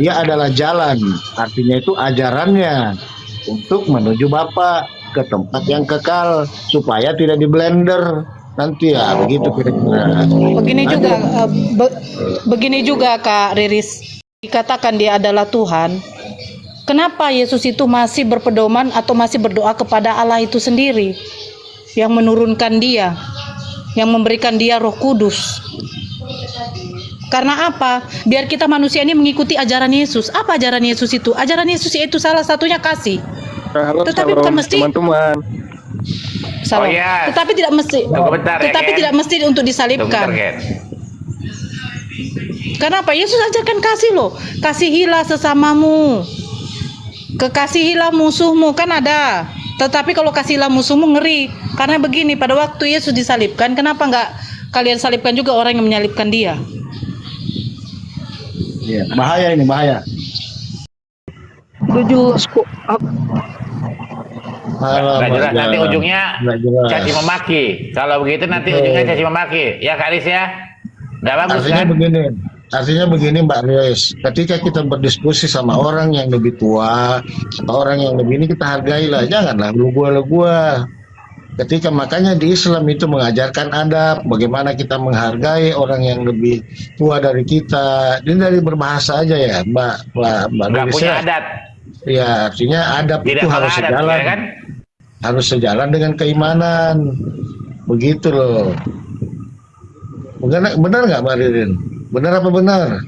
Dia adalah jalan, artinya itu ajarannya untuk menuju Bapa ke tempat yang kekal supaya tidak di blender nanti ya begitu kira-kira. Begini juga Kak Riris, dikatakan dia adalah Tuhan. Kenapa Yesus itu masih berpedoman atau masih berdoa kepada Allah itu sendiri yang menurunkan dia, yang memberikan dia Roh Kudus? Karena apa? Biar kita manusia ini mengikuti ajaran Yesus. Apa ajaran Yesus itu? Ajaran Yesus itu salah satunya kasih. Tetapi bukan mesti teman-teman. salah. Tetapi tidak mesti. Tidak mesti untuk disalibkan. Karena apa? Yesus ajarkan kasih loh. Kasihilah sesamamu. Kekasihilah musuhmu, kan ada. Tetapi kalau kasihilah musuhmu ngeri. Karena begini, pada waktu Yesus disalibkan, kenapa nggak kalian salibkan juga orang yang menyalibkan dia? Ya, bahaya ini, bahaya. Nggak jelas, nanti ujungnya caci memaki. Kalau begitu nanti ujungnya caci memaki. Ya Kak Riz ya? Nggak bagus kan? Artinya begini Mbak Riz, ketika kita berdiskusi sama orang yang lebih tua, atau orang yang lebih ini, kita hargailah, janganlah lu gua. Ketika makanya di Islam itu mengajarkan adab, bagaimana kita menghargai orang yang lebih tua dari kita. Ini dari berbahasa aja ya Mbak Nggak Riz punya ya. adat. Ya artinya adab Tidak itu harus adat, sejalan, ya kan? harus sejalan dengan keimanan, begitu loh. Benar nggak Mbak Ririn? Benar apa benar?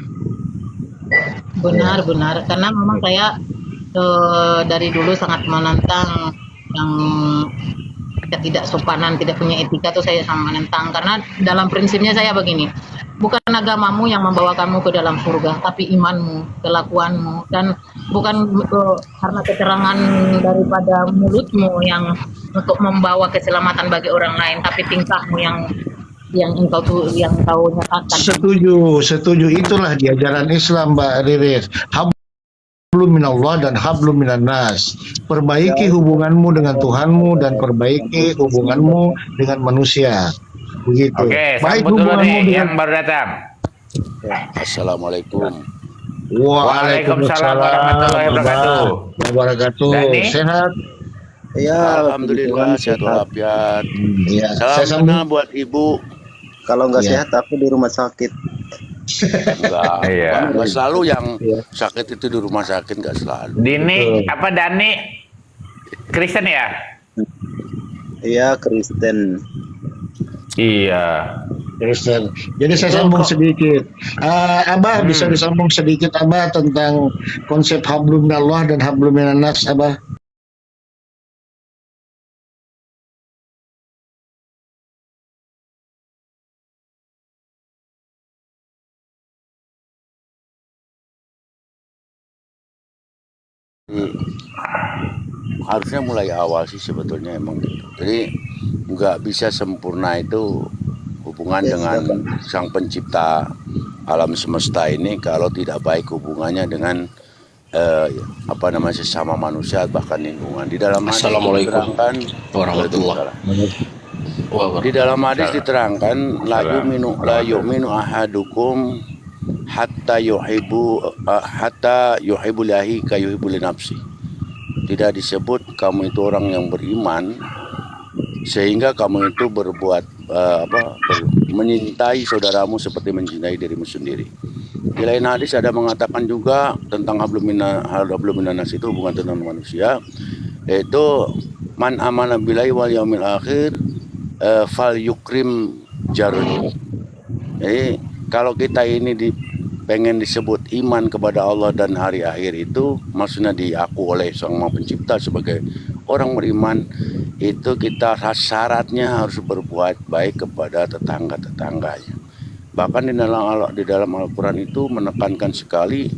Benar. Karena memang saya dari dulu sangat menentang yang tidak sopanan, tidak punya etika tuh saya sangat menentang. Karena dalam prinsipnya saya begini, bukan agamamu yang membawa kamu ke dalam surga, tapi imanmu, kelakuanmu, dan bukan karena keterangan daripada mulutmu yang untuk membawa keselamatan bagi orang lain, tapi tingkahmu yang engkau nyatakan. Setuju. Itulah di ajaran Islam Mbak Riris. Hablum minallah dan hablum minan nas. Perbaiki hubunganmu dengan Tuhanmu dan perbaiki hubunganmu dengan manusia. Begitu. Oke, baik sambut dulu nih hubunganmu yang baru datang. Assalamualaikum. Waalaikumsalam warahmatullahi wabarakatuh. Sehat? Ya, alhamdulillah sehat walafiat. Ya, salam kenal buat Ibu. Kalau nggak sehat aku di rumah sakit. Enggak selalu yang sakit itu di rumah sakit, nggak selalu. Dani Kristen ya? Iya, Kristen. Iya. Kristen. Jadi saya sambung sedikit. Abah bisa disambung sedikit Abah tentang konsep hablum minallah dan hablum minan nas Abah. Harusnya mulai awal sih sebetulnya emang gitu. Jadi nggak bisa sempurna itu hubungan dengan sang pencipta alam semesta ini kalau tidak baik hubungannya dengan sesama manusia bahkan lingkungan. Di dalam hadis diterangkan di dalam hadis diterangkan la yu'minu ahadukum hatta yuhibbu lihi ka yuhibbu li nafsi. Tidak disebut kamu itu orang yang beriman sehingga kamu itu berbuat menyintai saudaramu seperti mencintai dirimu sendiri. Di lain hadis ada mengatakan juga tentang hablum minan nas itu hubungan tentang manusia, yaitu man amana billahi wal yaumil akhir fal yukrim jarhu. Jadi kalau kita ini pengen disebut iman kepada Allah dan hari akhir itu maksudnya diaku oleh Sang Maha Pencipta sebagai orang beriman, itu kita syaratnya harus berbuat baik kepada tetangga-tetangganya. Bahkan di dalam Al-Quran itu menekankan sekali,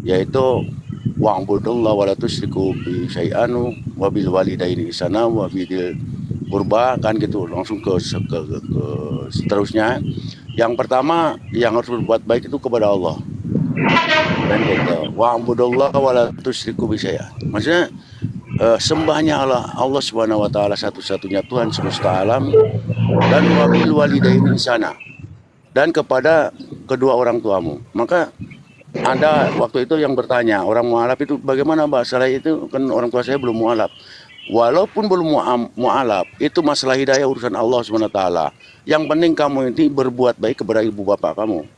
yaitu wa'budullaha wa la tusyriku bi syai'an wa bil walidaini ihsana wa bidil qurba, kan gitu langsung ke seterusnya. Yang pertama yang harus berbuat baik itu kepada Allah. Dan gitu, wa'budullaha wa la tusyriku bi syai'an. Maksudnya sembahnya Allah Subhanahu wa taala satu-satunya Tuhan semesta alam, dan wabil walidaini ihsana, dan kepada kedua orang tuamu. Maka ada waktu itu yang bertanya, orang mualaf itu bagaimana Mbak? Saya itu kan orang tua saya belum mualaf. Walaupun belum mualaf, itu masalah hidayah urusan Allah SWT. Yang penting kamu ini berbuat baik kepada ibu bapak kamu.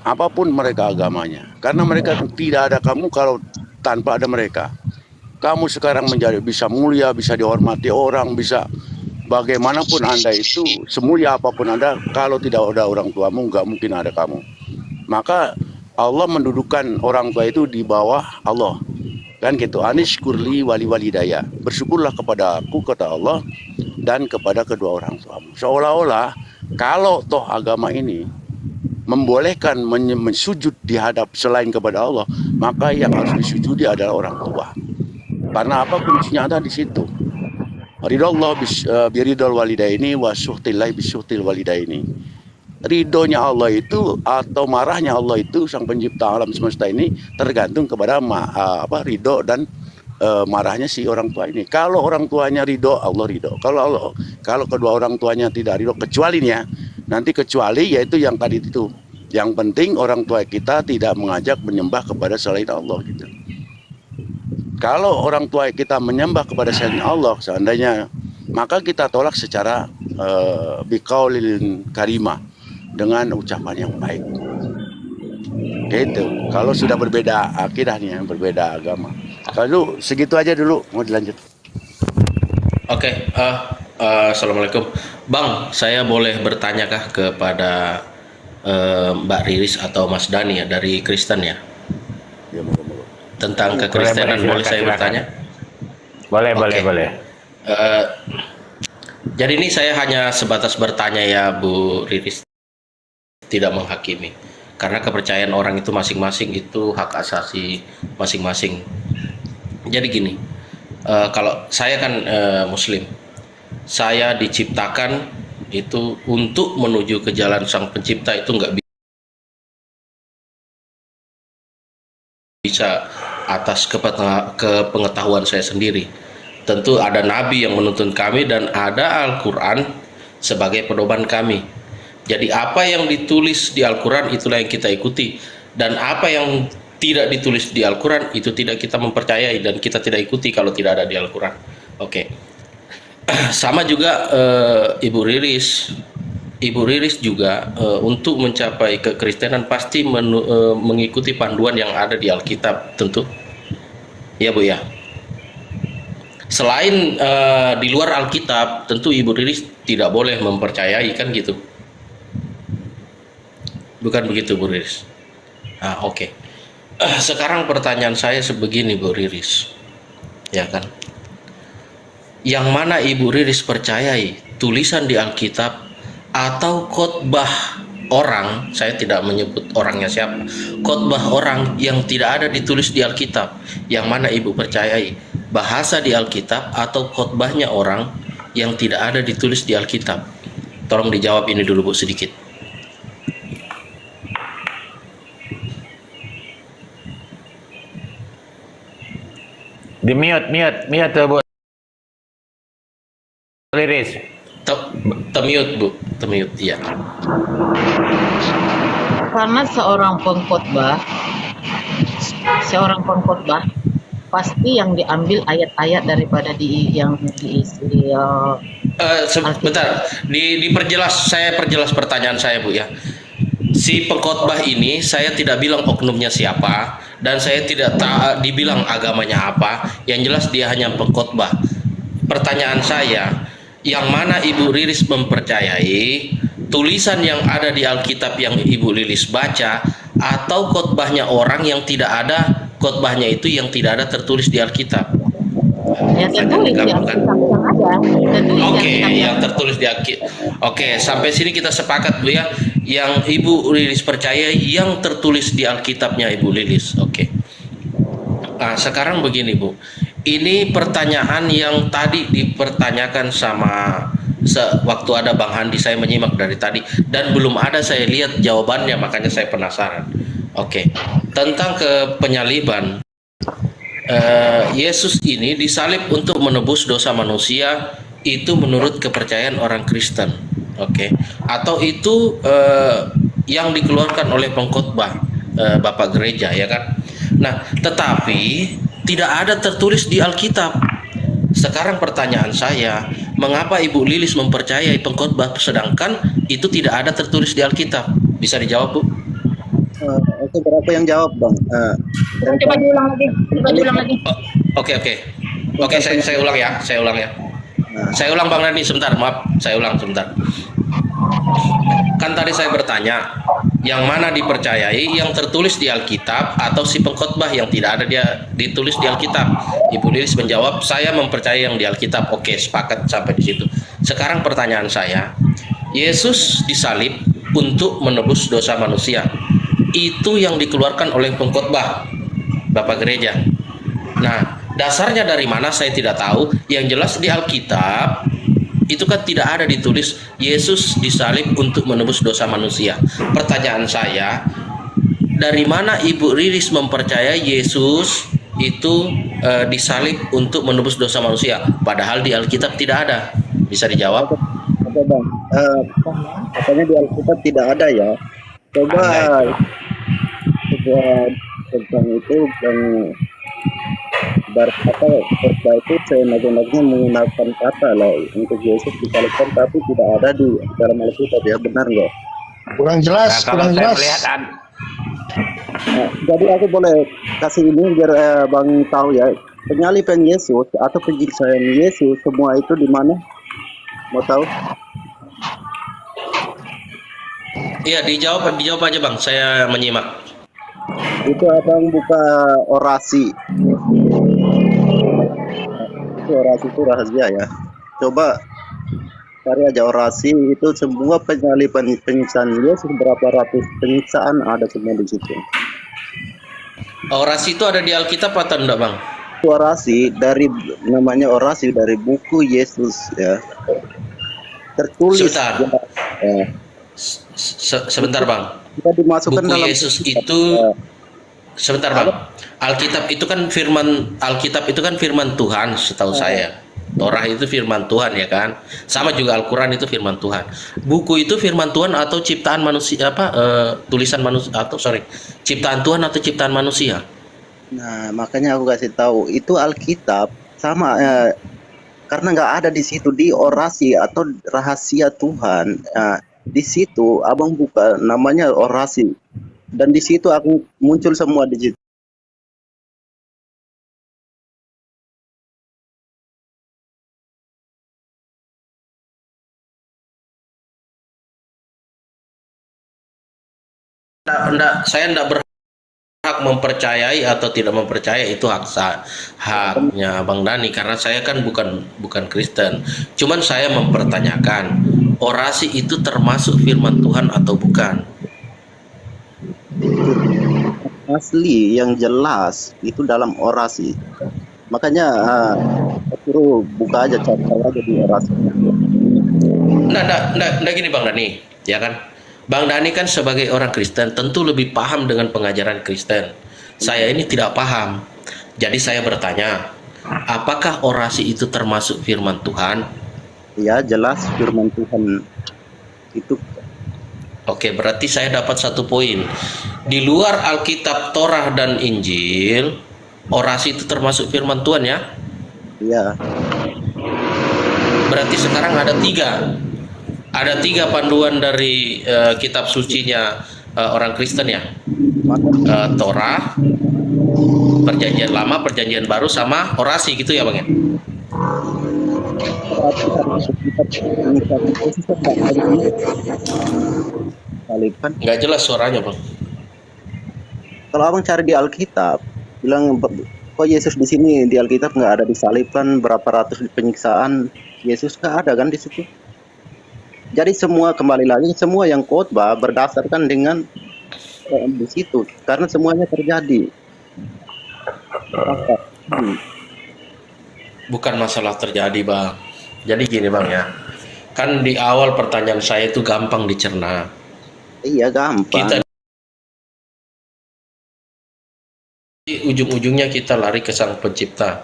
Apapun mereka agamanya. Karena mereka tidak ada kamu kalau tanpa ada mereka. Kamu sekarang menjadi bisa mulia, bisa dihormati orang, bisa bagaimanapun Anda itu, semulia apapun Anda, kalau tidak ada orang tuamu, nggak mungkin ada kamu. Maka Allah mendudukkan orang tua itu di bawah Allah. Kan gitu, anishkurli wali walidaya. Bersyukurlah kepada aku, kata Allah, dan kepada kedua orang tuamu. Seolah-olah kalau toh agama ini membolehkan mensujud di hadap selain kepada Allah, maka yang harus disujudi adalah orang tua. Karena apa? Kuncinya ada di situ. Ridallah biridal walidaini wa syuhtillahi bisyuhtil walidaini. Ridhonya Allah itu atau marahnya Allah itu, sang pencipta alam semesta ini, tergantung kepada ridho dan marahnya si orang tua ini. Kalau orang tuanya ridho, Allah ridho. Kalau kedua orang tuanya tidak ridho, kecuali yaitu yang tadi itu. Yang penting orang tua kita tidak mengajak menyembah kepada selain Allah gitu. Kalau orang tua kita menyembah kepada selain Allah seandainya, maka kita tolak secara biqaulin karimah, dengan ucapan yang baik. Gitu. Kalau sudah berbeda akidahnya, berbeda agama. Kalau segitu aja dulu, mau dilanjut. Oke, assalamualaikum, Bang. Saya boleh bertanyakah kepada Mbak Riris atau Mas Dani ya, dari Kristen ya? Tentang kekristenan, boleh saya bertanya? Boleh, Oke. boleh. Jadi ini saya hanya sebatas bertanya ya, Bu Riris, tidak menghakimi. Karena kepercayaan orang itu masing-masing, itu hak asasi masing-masing. Jadi gini, kalau saya kan Muslim, saya diciptakan itu untuk menuju ke jalan Sang Pencipta, itu nggak bisa atas kepengetahuan saya sendiri. Tentu ada Nabi yang menuntun kami dan ada Al-Quran sebagai pedoman kami. Jadi apa yang ditulis di Al-Quran itulah yang kita ikuti, dan apa yang tidak ditulis di Al-Quran itu tidak kita mempercayai dan kita tidak ikuti kalau tidak ada di Al-Quran. Oke. Sama juga Ibu Riris juga untuk mencapai kekristenan pasti mengikuti panduan yang ada di Alkitab tentu. Ya Bu ya. Selain di luar Alkitab, tentu Ibu Riris tidak boleh mempercayai, kan gitu. Bukan begitu Bu Riris? Oke. Sekarang pertanyaan saya sebegini Bu Riris, ya kan? Yang mana Ibu Riris percayai, tulisan di Alkitab atau khotbah orang, saya tidak menyebut orangnya siapa, khotbah orang yang tidak ada ditulis di Alkitab, yang mana Ibu percayai, bahasa di Alkitab atau khotbahnya orang yang tidak ada ditulis di Alkitab? Tolong dijawab ini dulu Bu sedikit. Di mute Bu Riris. Temute Bu, temute, iya. Karena seorang pengkhotbah pasti yang diambil ayat-ayat daripada yang diisi. Sebentar, saya perjelas pertanyaan saya Bu ya. Si pengkhotbah ini saya tidak bilang oknumnya siapa, dan saya tidak dibilang agamanya apa. Yang jelas dia hanya pengkhotbah. Pertanyaan saya, yang mana Ibu Riris mempercayai tulisan yang ada di Alkitab yang Ibu Riris baca, atau khotbahnya orang yang tidak ada khotbahnya itu yang tidak ada tertulis di Alkitab? Ya tertulis di Alkitab yang ada. Oke, yang tertulis di Alkitab. Oke, sampai sini kita sepakat Bu ya. Yang Ibu Riris percaya yang tertulis di Alkitabnya Ibu Riris. Oke. Nah, sekarang begini Bu. Ini pertanyaan yang tadi dipertanyakan sama waktu ada Bang Handi, saya menyimak dari tadi dan belum ada saya lihat jawabannya, makanya saya penasaran. Oke. Tentang penyaliban, Yesus ini disalib untuk menebus dosa manusia, itu menurut kepercayaan orang Kristen. Oke. Atau itu yang dikeluarkan oleh pengkhotbah Bapak Gereja, ya kan? Nah, tetapi tidak ada tertulis di Alkitab. Sekarang pertanyaan saya, mengapa Ibu Lilis mempercayai pengkhotbah sedangkan itu tidak ada tertulis di Alkitab? Bisa dijawab, Bu? Itu berapa yang jawab, Bang? Coba diulang lagi. Coba diulang lagi. Oke, saya ulang ya. Saya ulang, Bang Dani, sebentar. Maaf, saya ulang sebentar. Kan tadi saya bertanya, yang mana dipercayai, yang tertulis di Alkitab atau si pengkhotbah yang tidak ada dia ditulis di Alkitab? Ibu Lilis menjawab, saya mempercayai yang di Alkitab. Oke, sepakat sampai di situ. Sekarang pertanyaan saya, Yesus disalib untuk menebus dosa manusia. Itu yang dikeluarkan oleh pengkhotbah, Bapak Gereja. Nah, dasarnya dari mana saya tidak tahu. Yang jelas di Alkitab itu kan tidak ada ditulis Yesus disalib untuk menebus dosa manusia. Pertanyaan saya, dari mana Ibu Lilis mempercayai Yesus itu disalib untuk menebus dosa manusia, padahal di Alkitab tidak ada? Bisa dijawab? Oke, Bang. Katanya di Alkitab tidak ada ya. Coba tentang itu yang berkata khotbah itu seenak-enaknya menggunakan kata lah untuk Yesus disalibkan, tapi tidak ada di dalam Alkitab, ya, benar nggak? Kurang jelas, kurang jelas. Jadi aku boleh kasih ini biar Bang tahu ya, penyaliban Yesus atau penyiksaan Yesus semua itu di mana? Mau tahu? Iya, dijawab aja, Bang. Saya menyimak. Itu Abang buka orasi. Itu orasi itu rahasia ya. Coba cari aja orasi, itu semua penyaliban penyiksaan Yesus, berapa ratus penyiksaan ada semua di situ. Orasi itu ada di Alkitab atau enggak, Bang? Orasi dari namanya orasi dari buku Yesus ya. Tertulis. Sebentar. Ya. Sebentar, Bang. Kita dimasukkan Buku dalam Yesus itu sebentar, Bang. Alkitab itu kan firman Tuhan, setahu saya. Torah itu firman Tuhan, ya kan? Sama juga Al-Qur'an itu firman Tuhan. Buku itu firman Tuhan atau ciptaan manusia, tulisan manusia, ciptaan Tuhan atau ciptaan manusia? Nah, makanya aku kasih tahu, itu Alkitab sama karena nggak ada di situ di orasi atau rahasia Tuhan. Di situ Abang buka namanya orasi, dan di situ aku muncul semua di situ. Saya tidak berhak mempercayai atau tidak mempercayai, itu haknya Bang Dani, karena saya kan bukan Kristen. Cuman saya mempertanyakan, orasi itu termasuk firman Tuhan atau bukan? Asli yang jelas itu dalam orasi. Makanya suruh buka aja, cari aja di orasi. Nah, gini Bang Dani, ya kan? Bang Dani kan sebagai orang Kristen tentu lebih paham dengan pengajaran Kristen. Saya ini tidak paham. Jadi saya bertanya, apakah orasi itu termasuk firman Tuhan? Ya, jelas firman Tuhan itu. Oke, berarti saya dapat satu poin. Di luar Alkitab, Torah, dan Injil, orasi itu termasuk firman Tuhan, ya? Iya. Berarti sekarang ada tiga panduan dari kitab sucinya orang Kristen, ya? Torah, Perjanjian Lama, Perjanjian Baru, sama orasi gitu ya, Bang, ya? Nggak jelas suaranya, Bang. Kalau Abang cari di Alkitab, bilang kok Yesus di sini di Alkitab nggak ada disalibkan, berapa ratus penyiksaan Yesus nggak ada kan di situ. Jadi semua kembali lagi, semua yang khotbah berdasarkan dengan di situ, karena semuanya terjadi. Bukan masalah terjadi, Bang. Jadi gini, Bang, ya. Kan di awal pertanyaan saya itu gampang dicerna. Iya, gampang. Ujung-ujungnya kita lari ke Sang Pencipta.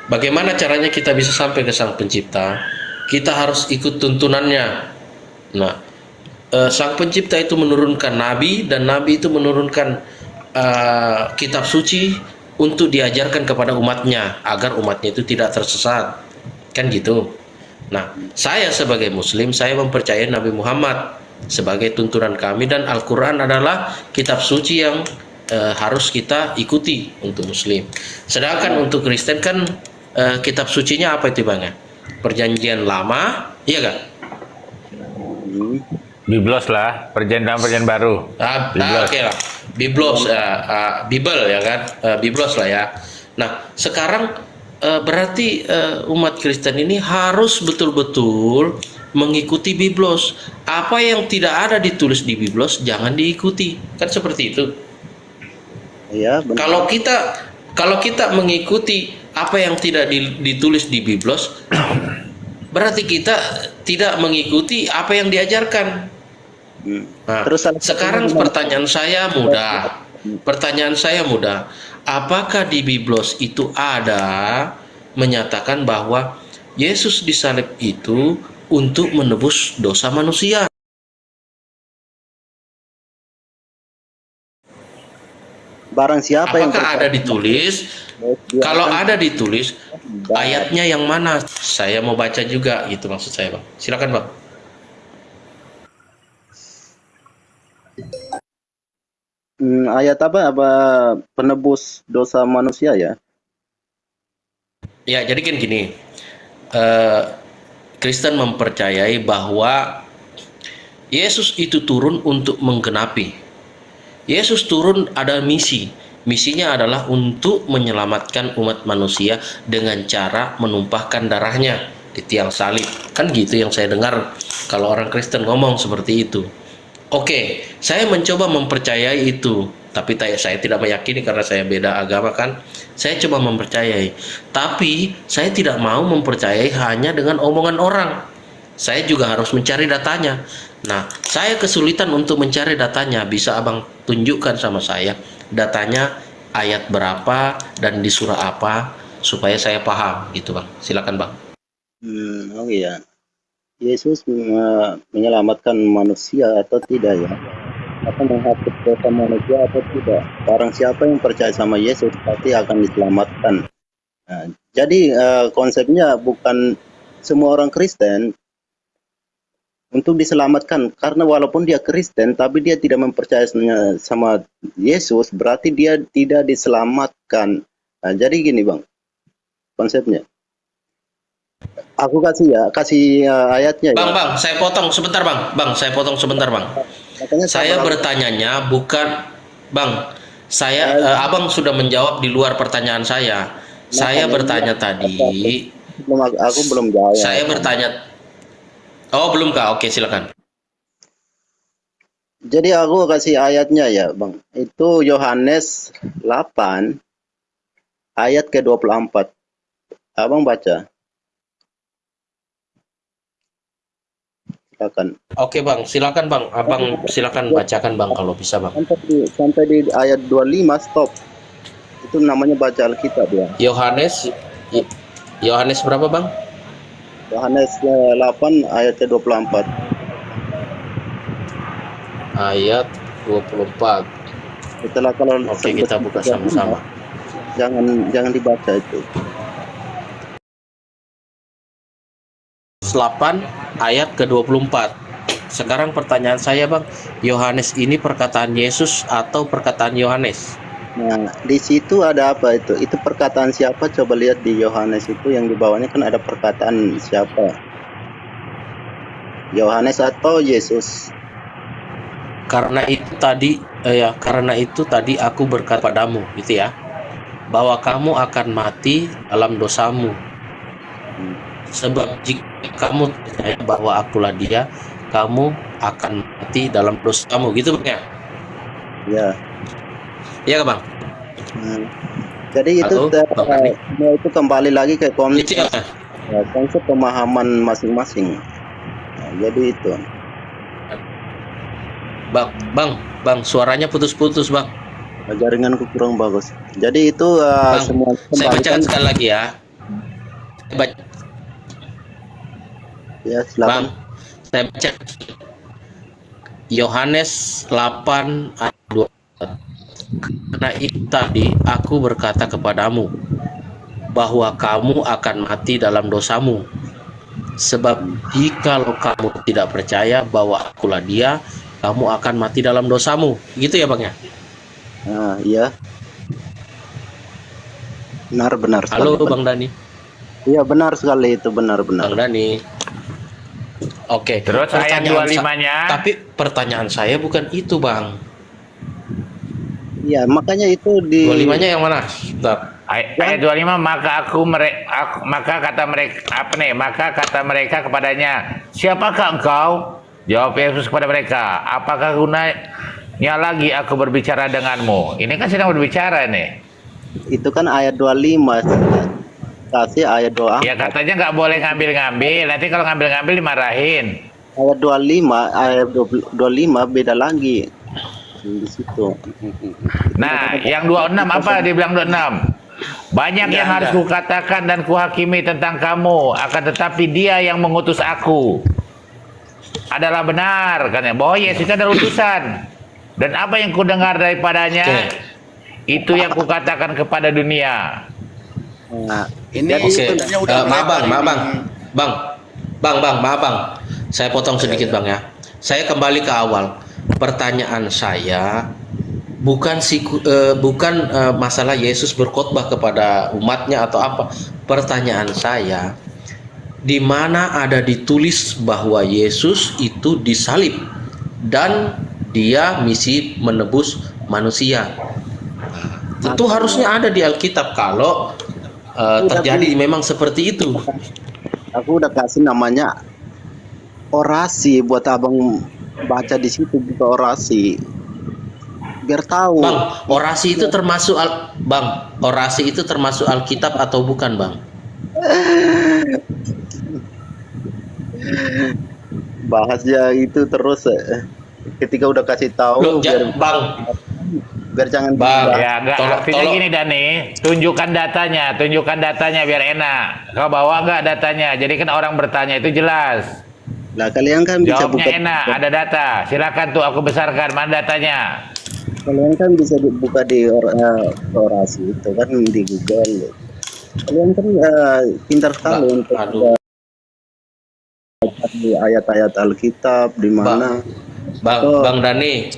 Bagaimana caranya kita bisa sampai ke Sang Pencipta? Kita harus ikut tuntunannya. Nah, Sang Pencipta itu menurunkan nabi, dan nabi itu menurunkan kitab suci untuk diajarkan kepada umatnya agar umatnya itu tidak tersesat, kan gitu. Nah, saya sebagai muslim, saya mempercayai Nabi Muhammad sebagai tuntunan kami, dan Al-Quran adalah kitab suci yang harus kita ikuti untuk muslim. Sedangkan untuk Kristen kan kitab sucinya apa itu Bang ya? Perjanjian lama, iya kan? Biblos lah, perjanjian baru. Oke lah, Biblos, Bible ya kan, Biblos lah ya. Nah, sekarang berarti umat Kristen ini harus betul-betul mengikuti Biblos. Apa yang tidak ada ditulis di Biblos jangan diikuti, kan seperti itu. Iya, benar. Kalau kita mengikuti apa yang tidak ditulis di Biblos, berarti kita tidak mengikuti apa yang diajarkan. Nah, sekarang pertanyaan saya mudah. Apakah di Biblos itu ada menyatakan bahwa Yesus disalib itu untuk menebus dosa manusia? Barang siapa yang apakah ada ditulis? Kalau ada ditulis, ayatnya yang mana? Saya mau baca juga, gitu maksud saya, Bang. Silakan, Bang. Ayat apa penebus dosa manusia ya? Ya, jadi kan gini, Kristen mempercayai bahwa Yesus itu turun untuk menggenapi. Yesus turun ada misi. Misinya adalah untuk menyelamatkan umat manusia dengan cara menumpahkan darahnya di tiang salib. Kan gitu yang saya dengar kalau orang Kristen ngomong seperti itu. Oke, saya mencoba mempercayai itu, tapi saya tidak meyakini karena saya beda agama kan. Saya coba mempercayai, tapi saya tidak mau mempercayai hanya dengan omongan orang. Saya juga harus mencari datanya. Nah, saya kesulitan untuk mencari datanya. Bisa Abang tunjukkan sama saya datanya, ayat berapa dan di surah apa, supaya saya paham gitu Bang. Silakan Bang. Oh iya. Yesus menyelamatkan manusia atau tidak ya? Atau menghapus dosa manusia atau tidak? Barang siapa yang percaya sama Yesus pasti akan diselamatkan. Nah, jadi konsepnya bukan semua orang Kristen untuk diselamatkan, karena walaupun dia Kristen tapi dia tidak mempercayai sama Yesus, berarti dia tidak diselamatkan. Nah, jadi gini Bang, konsepnya. Aku kasih ayatnya. Bang, saya potong sebentar Bang. Saya potong sebentar Bang. Saya bertanyanya bukan Bang. Abang sudah menjawab di luar pertanyaan saya. Saya bertanya tadi. Aku belum jawab. Saya bertanya. Oh belum kah? Oke silakan. Jadi aku kasih ayatnya ya Bang. Itu Yohanes 8 ayat ke-24. Abang baca. Silakan. Oke Bang, silakan Bang. Abang silakan bacakan Bang kalau bisa Bang. Sampai di ayat 25 stop. Itu namanya baca Alkitab ya. Yohanes berapa Bang? Yohanes 8 ayat ke-24. Ayat 24. Setelah kalau Oke, kita buka sama-sama. Jangan dibaca itu. 8 ayat ke-24. Sekarang pertanyaan saya Bang, Yohanes ini perkataan Yesus atau perkataan Yohanes? Nah, di situ ada apa itu? Itu perkataan siapa? Coba lihat di Yohanes itu yang di bawahnya kan ada perkataan siapa? Yohanes atau Yesus? Karena itu tadi aku berkata padamu gitu ya, bahwa kamu akan mati dalam dosamu. Sebab jika kamu percaya bahwa akulah dia, kamu akan mati dalam dosamu, gitu Bang ya? Ya. Iya Bang. Jadi itu itu kembali lagi ke konsep pemahaman masing-masing. Nah, jadi itu. Bang, suaranya putus-putus Bang. Jaringanku kurang bagus. Jadi itu semua. Saya bacakan sekali lagi ya. Ya, silakan. Bang, saya baca Yohanes 8 ayat 24. Karena itu tadi aku berkata kepadamu bahwa kamu akan mati dalam dosamu. Sebab jikalau kamu tidak percaya bahwa akulah Dia, kamu akan mati dalam dosamu. Gitu ya Bang ya? Nah, iya. Benar sekali. Halo Bang Dani. Iya, benar sekali itu, benar. Bang Dani. Oke. Terus ayat 25-nya. Tapi pertanyaan saya bukan itu Bang. Iya, makanya itu di 25-nya yang mana? Bentar. Ayat 25, maka kata mereka kepadanya, siapakah engkau? Jawab Yesus kepada mereka, apakah gunanya lagi aku berbicara denganmu? Ini kan sedang berbicara nih. Itu kan ayat 25. Kasih ayat 24. Ya katanya nggak boleh ngambil-ngambil, nanti kalau ngambil-ngambil dimarahin. Ayat 25 beda lagi di situ. Nah, yang 26 apa dia bilang 26? Banyak yang harus kukatakan dan kuhakimi tentang kamu, akan tetapi Dia yang mengutus aku adalah benar, katanya, bahwa Yesus itu adalah utusan. Dan apa yang kudengar daripadanya, itu yang kukatakan kepada dunia. Nah, Ini sebenarnya udah Maaf Bang. Saya potong sedikit Bang ya. Saya kembali ke awal. Pertanyaan saya bukan masalah Yesus berkhotbah kepada umatnya atau apa. Pertanyaan saya, di mana ada ditulis bahwa Yesus itu disalib dan Dia misi menebus manusia? Tentu harusnya ada di Alkitab kalau terjadi memang seperti itu. Aku udah kasih namanya orasi buat abang baca di situ, buka orasi biar tahu. Bang, orasi itu termasuk orasi itu termasuk Alkitab atau bukan Bang? Bahasnya itu terus ketika udah kasih tahu biar jangan Ya, artinya gini Dani, tunjukkan datanya biar enak. Kau bawa nggak datanya? Jadi kan orang bertanya itu jelas. Nah, kalian kan bisa jawabnya buka enak, ada data. Silakan tuh aku besarkan, mana datanya? Kalian kan bisa buka di orasi itu kan di Google. Kalian kan pintar sekali untuk di ayat-ayat Alkitab di mana. Bang Dani,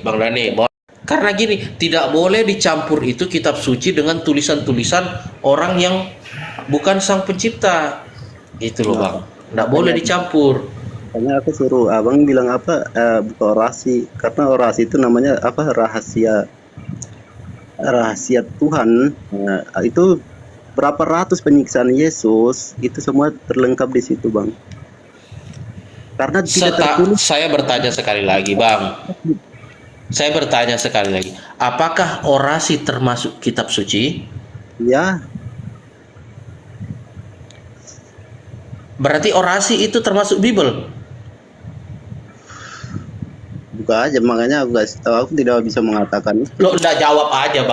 karena gini, tidak boleh dicampur itu kitab suci dengan tulisan-tulisan orang yang bukan sang pencipta. Itu loh Bang, tidak boleh dicampur. Makanya aku suruh abang bilang apa, buka orasi, karena orasi itu namanya apa, rahasia Tuhan. Itu berapa ratus penyiksaan Yesus, itu semua terlengkap di situ Bang. Karena tidak tertulis. Saya bertanya sekali lagi Bang, apakah orasi termasuk kitab suci? Ya. Berarti orasi itu termasuk Bible? Buka aja, makanya aku kasih tahu, aku tidak bisa mengatakan. Lo udah jawab aja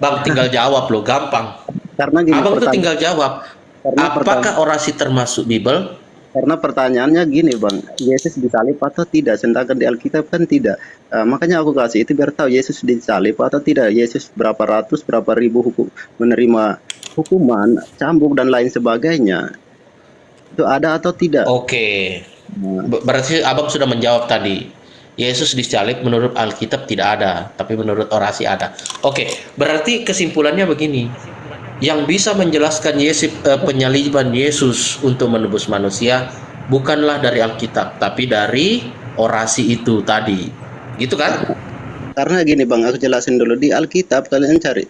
Bang, tinggal jawab lo, gampang. Karena gini, abang tuh tinggal jawab. Apakah orasi termasuk Bible? Karena pertanyaannya gini Bang, Yesus disalib atau tidak? Sedangkan di Alkitab kan tidak. Makanya aku kasih itu biar tahu Yesus disalib atau tidak. Yesus berapa ratus, berapa ribu menerima hukuman, cambuk dan lain sebagainya. Itu ada atau tidak? Oke. Berarti abang sudah menjawab tadi. Yesus disalib menurut Alkitab tidak ada, tapi menurut orasi ada. Oke, berarti kesimpulannya begini. Yang bisa menjelaskan penyaliban Yesus untuk menebus manusia bukanlah dari Alkitab, tapi dari orasi itu tadi. Gitu kan? Karena gini Bang, aku jelasin dulu. Di Alkitab kalian cari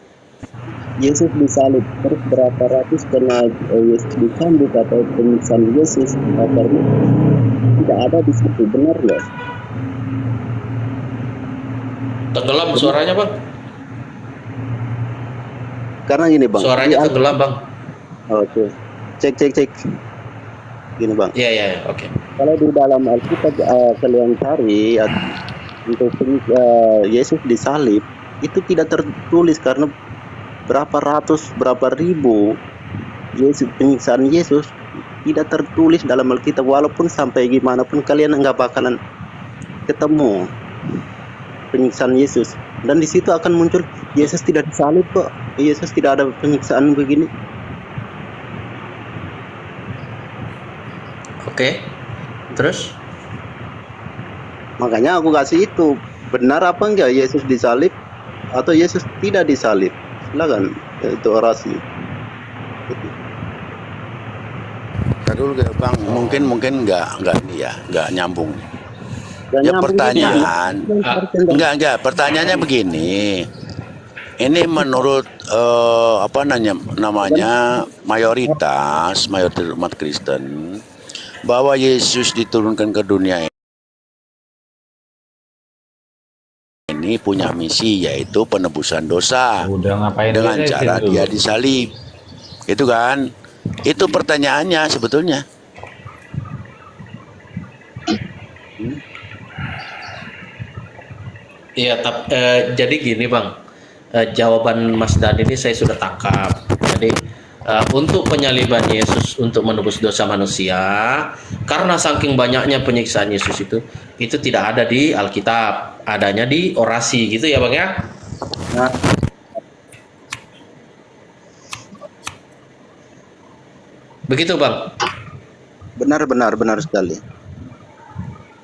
Yesus disalib, terus berapa ratus kena Yesus dicambuk atau penyiksaan Yesus, tidak ada di situ, benar loh. Tenggelam suaranya Bang. Karena gini Bang, suaranya tenggelam Bang. Oke. Cek. Gini Bang. Iya, oke. Kalau di dalam Alkitab kalian cari untuk Yesus disalib, itu tidak tertulis karena berapa ratus, berapa ribu penyiksaan Yesus tidak tertulis dalam Alkitab. Walaupun sampai gimana pun kalian nggak bakalan ketemu. penyiksaan Yesus. Dan di situ akan muncul Yesus tidak disalib kok. Yesus tidak ada penyiksaan begini. Oke. Terus? Makanya aku kasih itu. Benar apa enggak Yesus disalib atau Yesus tidak disalib? Silakan itu orasi. Dulu Bang, mungkin nggak ini ya, nggak nyambung. Dan Ya nyambung pertanyaan, juga. enggak, pertanyaannya begini. Ini menurut namanya mayoritas umat Kristen bahwa Yesus diturunkan ke dunia ini punya misi, yaitu penebusan dosa dengan cara dia disalib. Itu kan? Itu pertanyaannya sebetulnya. Iya, jadi gini Bang, jawaban Mas Dan ini saya sudah tangkap. Jadi untuk penyaliban Yesus untuk menebus dosa manusia, karena saking banyaknya penyiksaan Yesus itu tidak ada di Alkitab, adanya di orasi gitu ya Bang ya. Nah, begitu Bang. Benar sekali.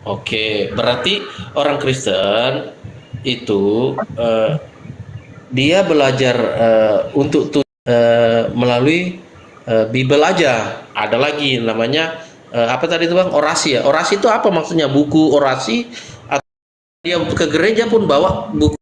Oke, berarti orang Kristen itu dia belajar melalui Bible aja. Ada lagi namanya apa tadi itu Bang? Orasi ya. Orasi itu apa maksudnya? Buku orasi? Atau dia ke gereja pun bawa buku